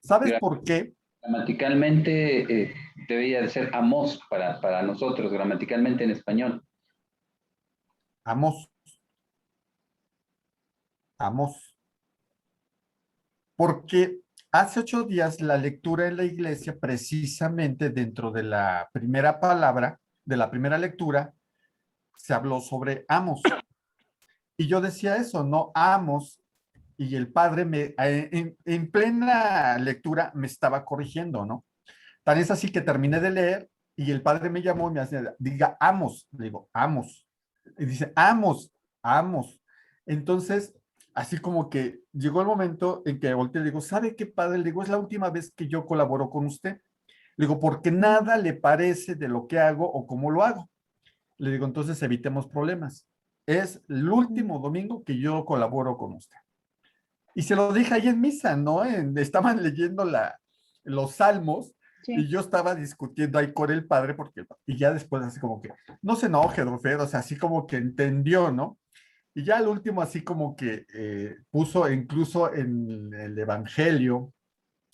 ¿Sabes por qué? Gramaticalmente debería de ser amos para nosotros, gramaticalmente en español. Amos. Amos. Porque hace 8 días la lectura en la iglesia, precisamente dentro de la primera palabra, de la primera lectura, se habló sobre amos. Y yo decía eso, no amos. Y el padre en plena lectura me estaba corrigiendo, ¿no? Tan es así que terminé de leer y el padre me llamó y me decía, diga amos. Le digo, amos. Y dice, amos, amos. Entonces, así como que llegó el momento en que volteé y le digo, ¿sabe qué, padre? Le digo, es la última vez que yo colaboro con usted. Le digo, porque nada le parece de lo que hago o cómo lo hago. Le digo, entonces evitemos problemas. Es el último domingo que yo colaboro con usted. Y se lo dije ahí en misa, ¿no? Estaban leyendo los salmos y Sí. yo estaba discutiendo ahí con el padre y ya después así como que, no se enoje, don Fer, o sea, así como que entendió, ¿no? Y ya al último así como que puso incluso en el Evangelio,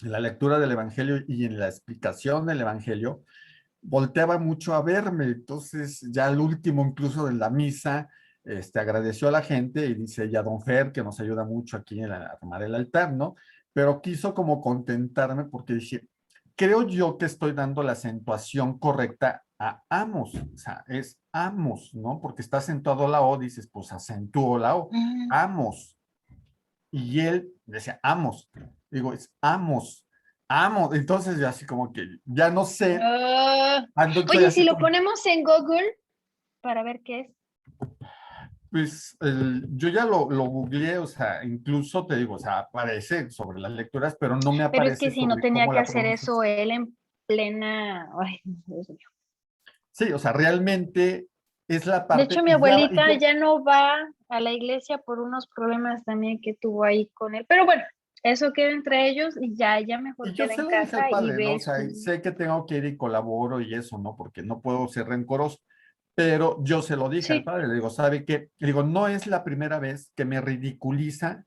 en la lectura del Evangelio y en la explicación del Evangelio, volteaba mucho a verme. Entonces, ya al último, incluso de la misa, agradeció a la gente y dice, ya don Fer, que nos ayuda mucho aquí en armar el altar, ¿no? Pero quiso como contentarme porque dije, creo yo que estoy dando la acentuación correcta a amos, o sea, es amos, ¿no? Porque está acentuado la O, dices, pues acentúo la O, amos. Y él decía, amos. Digo, es amos, amos. Entonces, ya así como que, ya no sé. Estoy Oye, si así lo como, ponemos en Google para ver qué es. pues yo ya lo googleé, o sea, incluso te digo, o sea, aparece sobre las lecturas, pero no me Pero es que aparece si no sobre tenía cómo que la hacer pronuncias. eso él en plena. Ay, Dios mío. Sí, o sea, realmente es la De parte, hecho, mi abuelita ya no va a la iglesia por unos problemas también que tuvo ahí con él. Pero bueno, eso queda entre ellos y ya ella mejor y yo queda se en lo dije al casa y padre, ¿no? O ve sea, su. sé que tengo que ir y colaboro y eso, ¿no? Porque no puedo ser rencoroso, pero yo se lo dije al Sí, padre, le digo, ¿sabe qué? Le digo, no es la primera vez que me ridiculiza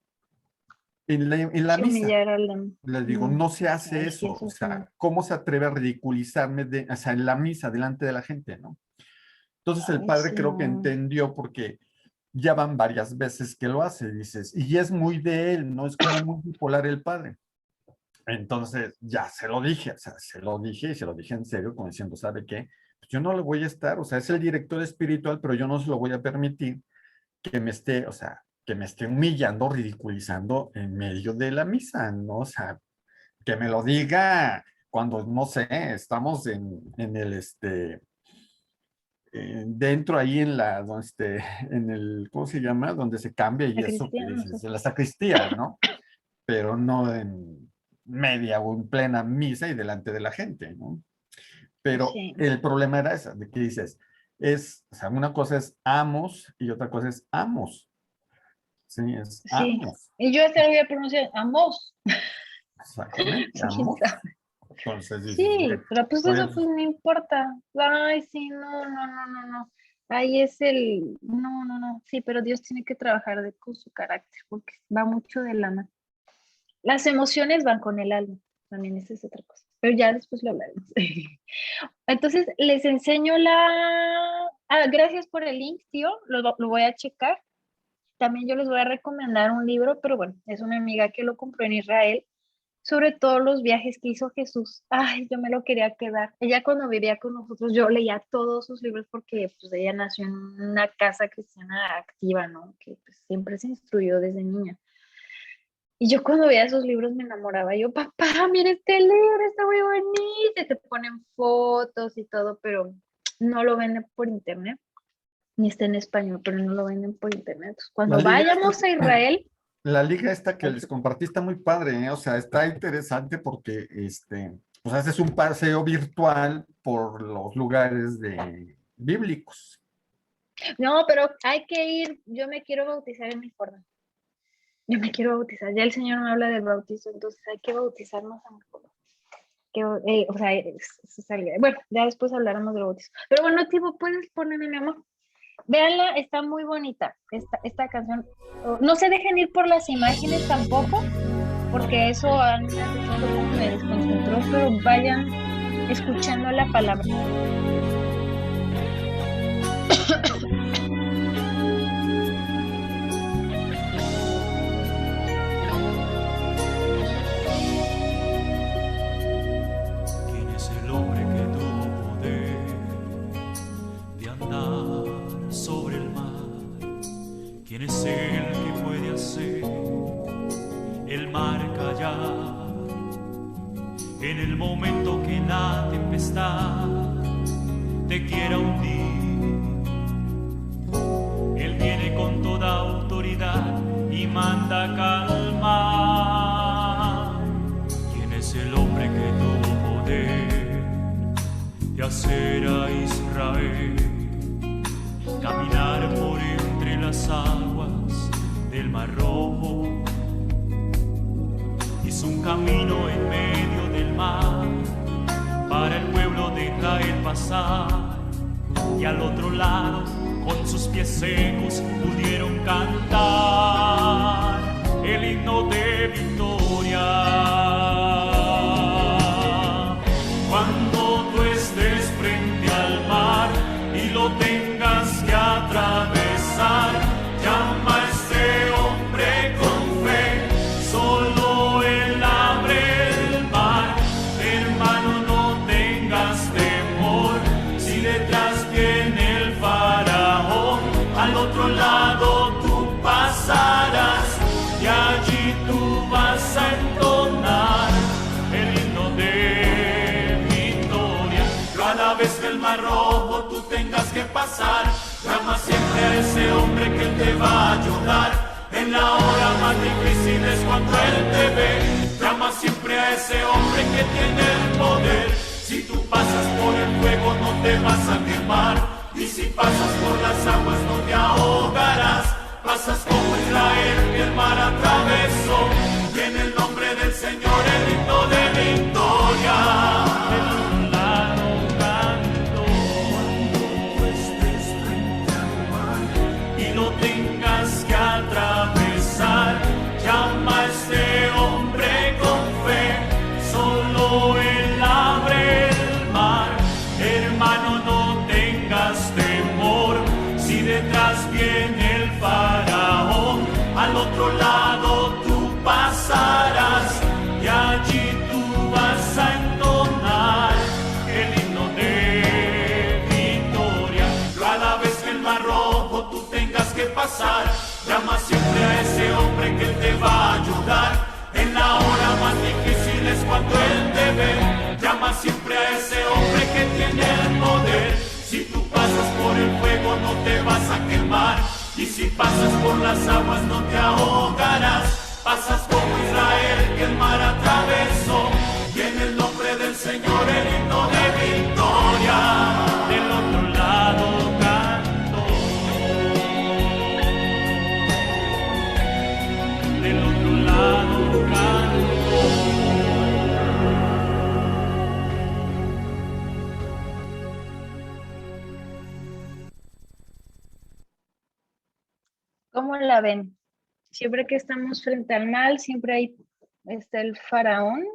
en la sí, misa. humillar Les digo, no. no se hace Ay, sí, eso. O eso sí no. sea, ¿cómo se atreve a ridiculizarme o sea, en la misa, delante de la gente, ¿no? Entonces el Ay, padre sí, creo que no. entendió porque ya van varias veces que lo hace, dices, y es muy de él, ¿no? Es como muy bipolar el padre. Entonces ya se lo dije, o sea, se lo dije y se lo dije en serio, como diciendo, ¿sabe qué? Pues yo no le voy a estar, o sea, es el director espiritual, pero yo no se lo voy a permitir que me esté, o sea, que me esté humillando, ridiculizando en medio de la misa, ¿no? O sea, que me lo diga cuando, no sé, estamos en el, dentro ahí en el, ¿cómo se llama? Donde se cambia y eso que dices, en la sacristía, ¿no? Pero no en media o en plena misa y delante de la gente, ¿no? Pero Sí. el problema era esa, de que dices, o sea, una cosa es amos y otra cosa es amos. Sí, es Sí. amos. Y yo hasta lo voy a pronunciar amos. Exactamente, Sí, amos. ¿quién sabe? Entonces dices, Sí, bueno, pero pues pues, eso pues no importa. Ay, sí, no. Ahí es no. Sí, pero Dios tiene que trabajar con su carácter porque va mucho de la mano. Las emociones van con el alma, también esa es otra cosa. Pero ya después lo hablaremos. Entonces les enseño gracias por el link, tío. Lo voy a checar. También yo les voy a recomendar un libro, pero bueno, es una amiga que lo compró en Israel sobre todos los viajes que hizo Jesús. Ay, yo me lo quería quedar. Ella cuando vivía con nosotros, yo leía todos sus libros porque pues ella nació en una casa cristiana activa, ¿no? Que pues, siempre se instruyó desde niña. Y yo cuando veía esos libros me enamoraba. Yo, papá, mira este libro, está muy bonito. Y te ponen fotos y todo, pero no lo venden por internet. Ni está en español, pero no lo venden por internet. Entonces, cuando vayamos a Israel... La liga esta que les compartí está muy padre, ¿eh? O sea, está interesante porque pues haces un paseo virtual por los lugares bíblicos. No, pero hay que ir. Yo me quiero bautizar en mi forma. Yo me quiero bautizar. Ya el Señor me habla del bautizo, entonces hay que bautizarnos a mi forma. O sea, bueno, ya después hablaremos del bautizo. Pero bueno, tipo, puedes ponerme, mi amor. Véanla, está muy bonita esta canción. No se dejen ir por las imágenes tampoco, porque eso a mí me desconcentró, pero vayan escuchando la palabra. ¿Quién es el hombre que tuvo poder de andar sobre el mar? ¿Quién es el que puede hacer el mar callar en el momento que la tempestad te quiera hundir? Él viene con toda autoridad y manda calmar. ¿Quién es el hombre que tuvo poder de hacer a Israel caminar por entre las aguas del Mar Rojo? Hizo un camino en medio del mar para el pueblo de Israel pasar, y al otro lado con sus pies secos pudieron cantar el himno de victoria. Cuando tú estés frente al mar y lo tengas que atravesar, llama a ese hombre con fe, solo él abre el mar. Hermano, no tengas temor, si detrás viene el faraón, al otro lado tú pasarás y allí tú vas a entonar el himno de victoria. Cada vez que el Mar Rojo tú tengas que pasar, llama siempre a ese hombre que te va a ayudar. En la hora más difícil es cuando él te ve. Llama siempre a ese hombre que tiene el poder. Si tú pasas por el fuego no te vas a quemar, y si pasas por las aguas no te ahogarás. Pasas como Israel que el mar atravesó, y en el nombre del Señor el himno de victoria. Del otro lado canto, cuando estés frente al mar y lo tengas que atravesar, llama a ese hombre con fe, solo él abre el mar. Hermano, no tengas temor, si detrás viene el faraón, al otro lado tú a ese hombre que tiene el poder. Si tú pasas por el fuego no te vas a quemar, y si pasas por las aguas no te ahogarás. Pasas como Israel que el mar atravesó, y en el nombre del Señor el himno de victoria. Del otro lado canto, del otro lado canto. ¿Cómo la ven? Siempre que estamos frente al mal, siempre está el faraón,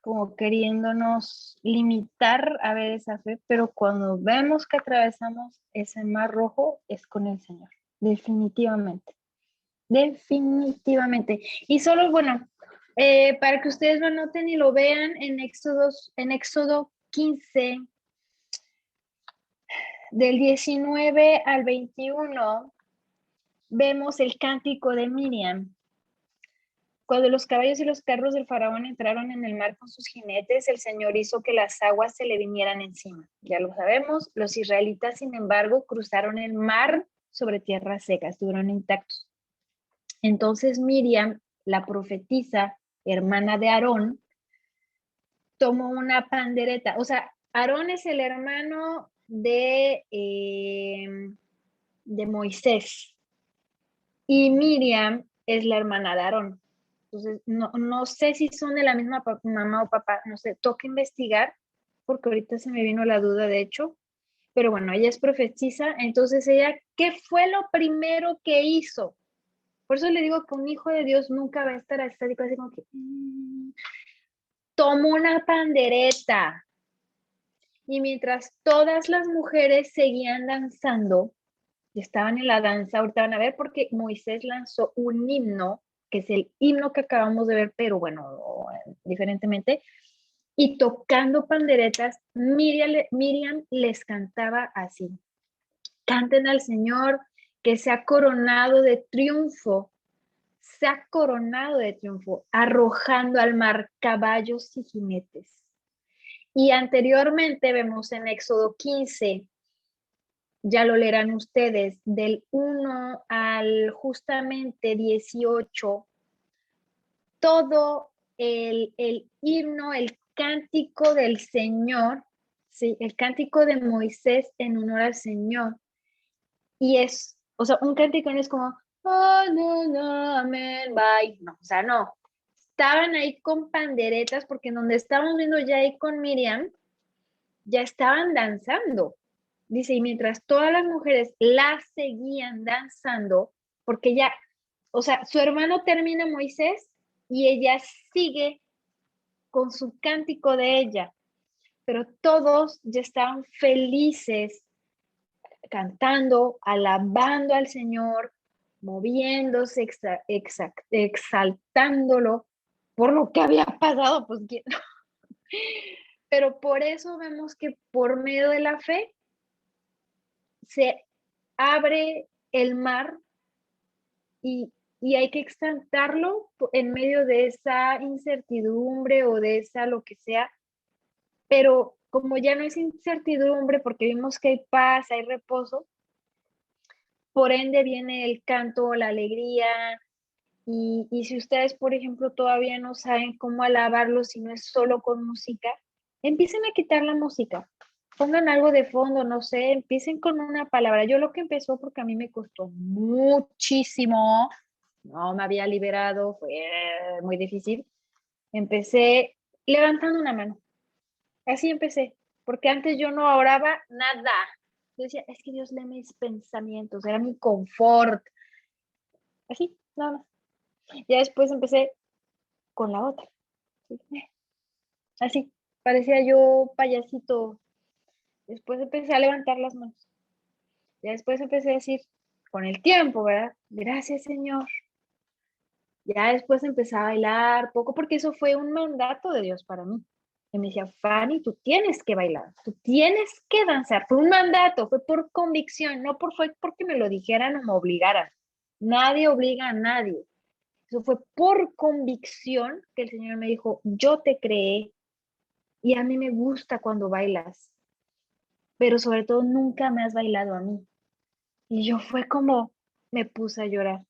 como queriéndonos limitar a ver esa fe, pero cuando vemos que atravesamos ese mar rojo, es con el Señor, definitivamente, definitivamente. Y solo, bueno, para que ustedes lo anoten y lo vean en Éxodo 15, del 19 al 21, vemos el cántico de Miriam. Cuando los caballos y los carros del faraón entraron en el mar con sus jinetes, el Señor hizo que las aguas se le vinieran encima. Ya lo sabemos, los israelitas, sin embargo, cruzaron el mar sobre tierras secas, estuvieron intactos. Entonces Miriam, la profetisa, hermana de Aarón, tomó una pandereta. O sea, Aarón es el hermano de Moisés. Y Miriam es la hermana de Aarón. Entonces, no sé si son de la misma mamá o papá, no sé, toca investigar, porque ahorita se me vino la duda, de hecho. Pero bueno, ella es profetisa, entonces ella, ¿qué fue lo primero que hizo? Por eso le digo que un hijo de Dios nunca va a estar estático, así como que... tomó una pandereta. Y mientras todas las mujeres seguían danzando, y estaban en la danza, ahorita van a ver porque Moisés lanzó un himno, que es el himno que acabamos de ver, pero diferentemente, y tocando panderetas, Miriam les cantaba así: canten al Señor, que se ha coronado de triunfo, arrojando al mar caballos y jinetes. Y anteriormente vemos en Éxodo 15, ya lo leerán ustedes, del 1 al justamente 18, todo el himno, el cántico del Señor, ¿sí? El cántico de Moisés en honor al Señor. Y es, o sea, un cántico no es como, oh, no, amén, bye. No, o sea, no. Estaban ahí con panderetas, porque en donde estábamos viendo ya ahí con Miriam, ya estaban danzando. Dice, y mientras todas las mujeres la seguían danzando, porque ya, o sea, su hermano termina Moisés y ella sigue con su cántico de ella, pero todos ya estaban felices, cantando, alabando al Señor, moviéndose, exaltándolo por lo que había pasado, pues, pero por eso vemos que por medio de la fe se abre el mar y hay que exaltarlo en medio de esa incertidumbre o de esa lo que sea, pero como ya no es incertidumbre porque vimos que hay paz, hay reposo, por ende viene el canto, la alegría, y si ustedes, por ejemplo, todavía no saben cómo alabarlo si no es solo con música, empiecen a quitar la música. Pongan algo de fondo, no sé, empiecen con una palabra. Yo lo que empezó, porque a mí me costó muchísimo, no me había liberado, fue muy difícil. Empecé levantando una mano. Así empecé, porque antes yo no oraba nada. Yo decía, es que Dios lee mis pensamientos, era mi confort. Así, nada más. Ya después empecé con la otra. Así, parecía yo payasito. Después empecé a levantar las manos. Ya después empecé a decir, con el tiempo, ¿verdad? Gracias, Señor. Ya después empecé a bailar poco, porque eso fue un mandato de Dios para mí. Y me decía, Fanny, tú tienes que bailar, tú tienes que danzar. Fue un mandato, fue por convicción, no fue porque me lo dijeran o me obligaran. Nadie obliga a nadie. Eso fue por convicción que el Señor me dijo, yo te creé y a mí me gusta cuando bailas, pero sobre todo nunca me has bailado a mí. Y yo fue como, me puse a llorar.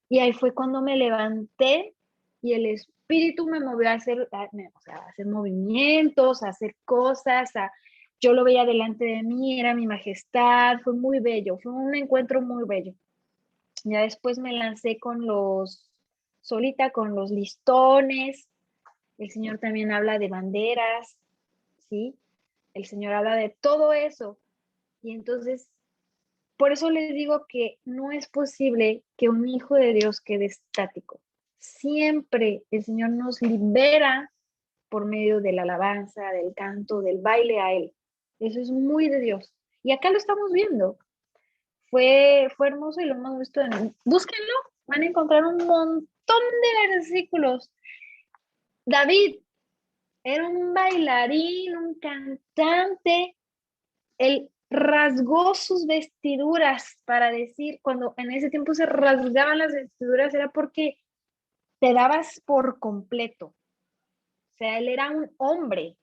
Y ahí fue cuando me levanté y el espíritu me movió a hacer, o sea, a hacer movimientos, a hacer cosas, yo lo veía delante de mí, era mi majestad, fue muy bello, fue un encuentro muy bello. Ya después me lancé solita con los listones, el Señor también habla de banderas, ¿sí? El Señor habla de todo eso. Y entonces, por eso les digo que no es posible que un hijo de Dios quede estático. Siempre el Señor nos libera por medio de la alabanza, del canto, del baile a Él. Eso es muy de Dios. Y acá lo estamos viendo. Fue hermoso y lo hemos visto. Búsquenlo, van a encontrar un montón de versículos. David era un bailarín, un cantante. Él rasgó sus vestiduras para decir, cuando en ese tiempo se rasgaban las vestiduras, era porque te dabas por completo. O sea, él era un hombre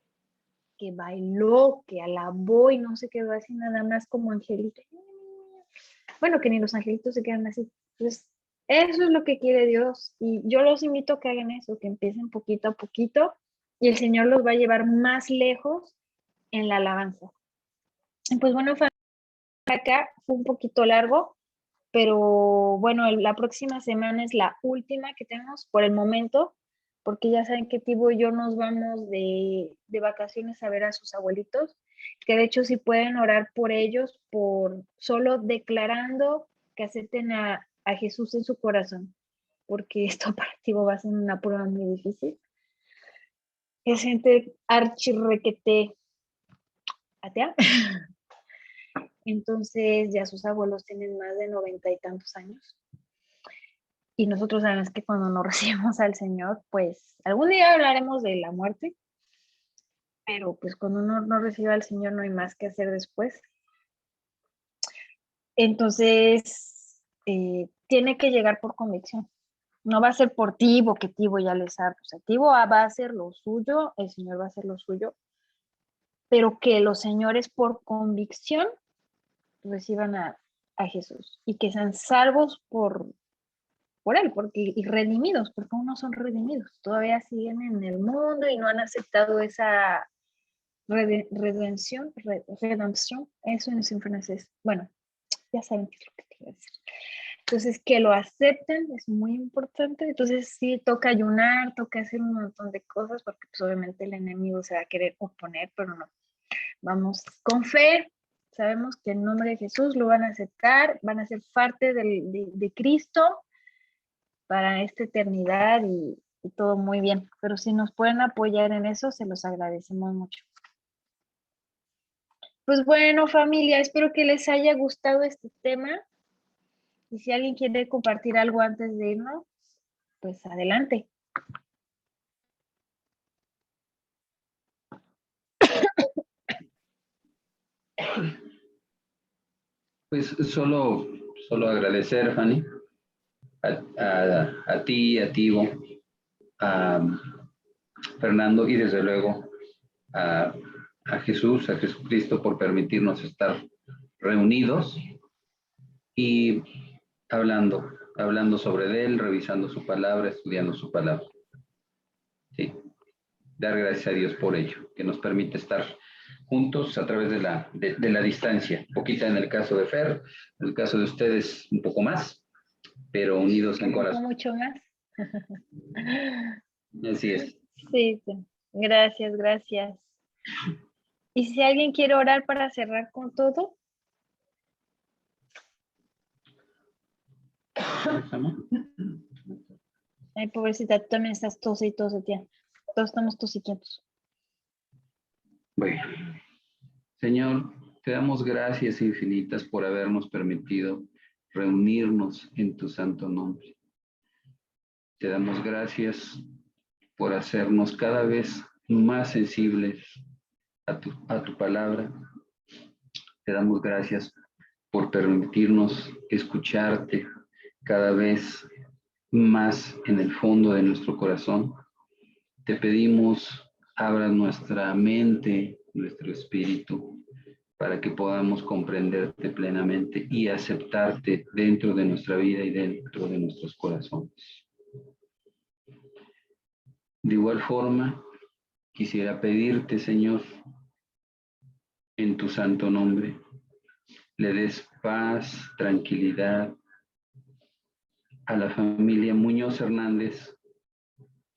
que bailó, que alabó y no se quedó así nada más como angelito. Bueno, que ni los angelitos se quedan así. Entonces, eso es lo que quiere Dios. Y yo los invito a que hagan eso, que empiecen poquito a poquito y el Señor los va a llevar más lejos en la alabanza. Y pues bueno, acá fue un poquito largo, pero bueno, la próxima semana es la última que tenemos por el momento, porque ya saben que Tibo y yo nos vamos de vacaciones a ver a sus abuelitos, que de hecho si pueden orar por ellos, por solo declarando que acepten a Jesús en su corazón, porque esto para Tibo va a ser una prueba muy difícil. Es gente archirrequete atea. Entonces ya sus abuelos tienen más de 90 y tantos años. Y nosotros sabemos que cuando nos recibimos al Señor, pues algún día hablaremos de la muerte, pero pues cuando uno no recibe al Señor no hay más que hacer después. Entonces, tiene que llegar por convicción. No va a ser por Tibo, que Tibo ya le sabe. O sea, Tibo va a hacer lo suyo, el Señor va a hacer lo suyo, pero que los señores por convicción reciban a Jesús y que sean salvos por Él, y redimidos, porque aún no son redimidos, todavía siguen en el mundo y no han aceptado esa redención, eso no es en francés, bueno, ya saben qué es lo que quiero decir. Entonces, que lo acepten es muy importante. Entonces, sí, toca ayunar, toca hacer un montón de cosas, porque pues obviamente el enemigo se va a querer oponer, pero no. Vamos con fe, sabemos que en nombre de Jesús lo van a aceptar, van a ser parte de Cristo para esta eternidad y todo muy bien. Pero si nos pueden apoyar en eso, se los agradecemos mucho. Pues bueno, familia, espero que les haya gustado este tema. Y si alguien quiere compartir algo antes de irnos, pues adelante. Pues solo agradecer, Fanny, a ti, a Tibo, a Fernando y desde luego a Jesús, a Jesucristo por permitirnos estar reunidos y hablando sobre Él, revisando su palabra, estudiando su palabra. Sí, dar gracias a Dios por ello, que nos permite estar juntos a través de la distancia, poquita en el caso de Fer, en el caso de ustedes un poco más, pero unidos en corazón. Mucho más. Así es. Sí, gracias, gracias. ¿Y si alguien quiere orar para cerrar con todo? Ay, pobrecita, tú también estás tose y tose, tía. Todos estamos tosiquientos. Bueno, Señor, te damos gracias infinitas por habernos permitido reunirnos en tu santo nombre. Te damos gracias por hacernos cada vez más sensibles a tu palabra. Te damos gracias por permitirnos escucharte cada vez más en el fondo de nuestro corazón. Te pedimos abras nuestra mente, nuestro espíritu, para que podamos comprenderte plenamente y aceptarte dentro de nuestra vida y dentro de nuestros corazones. De igual forma, quisiera pedirte, Señor, en tu santo nombre, le des paz, tranquilidad a la familia Muñoz Hernández,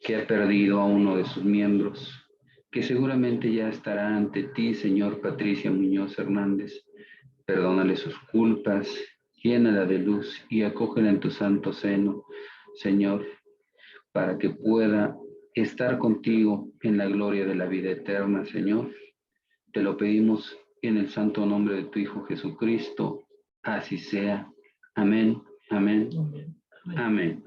que ha perdido a uno de sus miembros, que seguramente ya estará ante ti, Señor. Patricia Muñoz Hernández. Perdónale sus culpas, llénala de luz y acógela en tu santo seno, Señor, para que pueda estar contigo en la gloria de la vida eterna, Señor. Te lo pedimos en el santo nombre de tu Hijo Jesucristo. Así sea. Amén, amén, amén.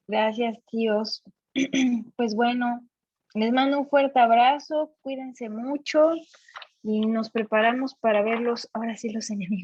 Gracias, tíos. Pues bueno, les mando un fuerte abrazo, cuídense mucho y nos preparamos para verlos, ahora sí, los enemigos.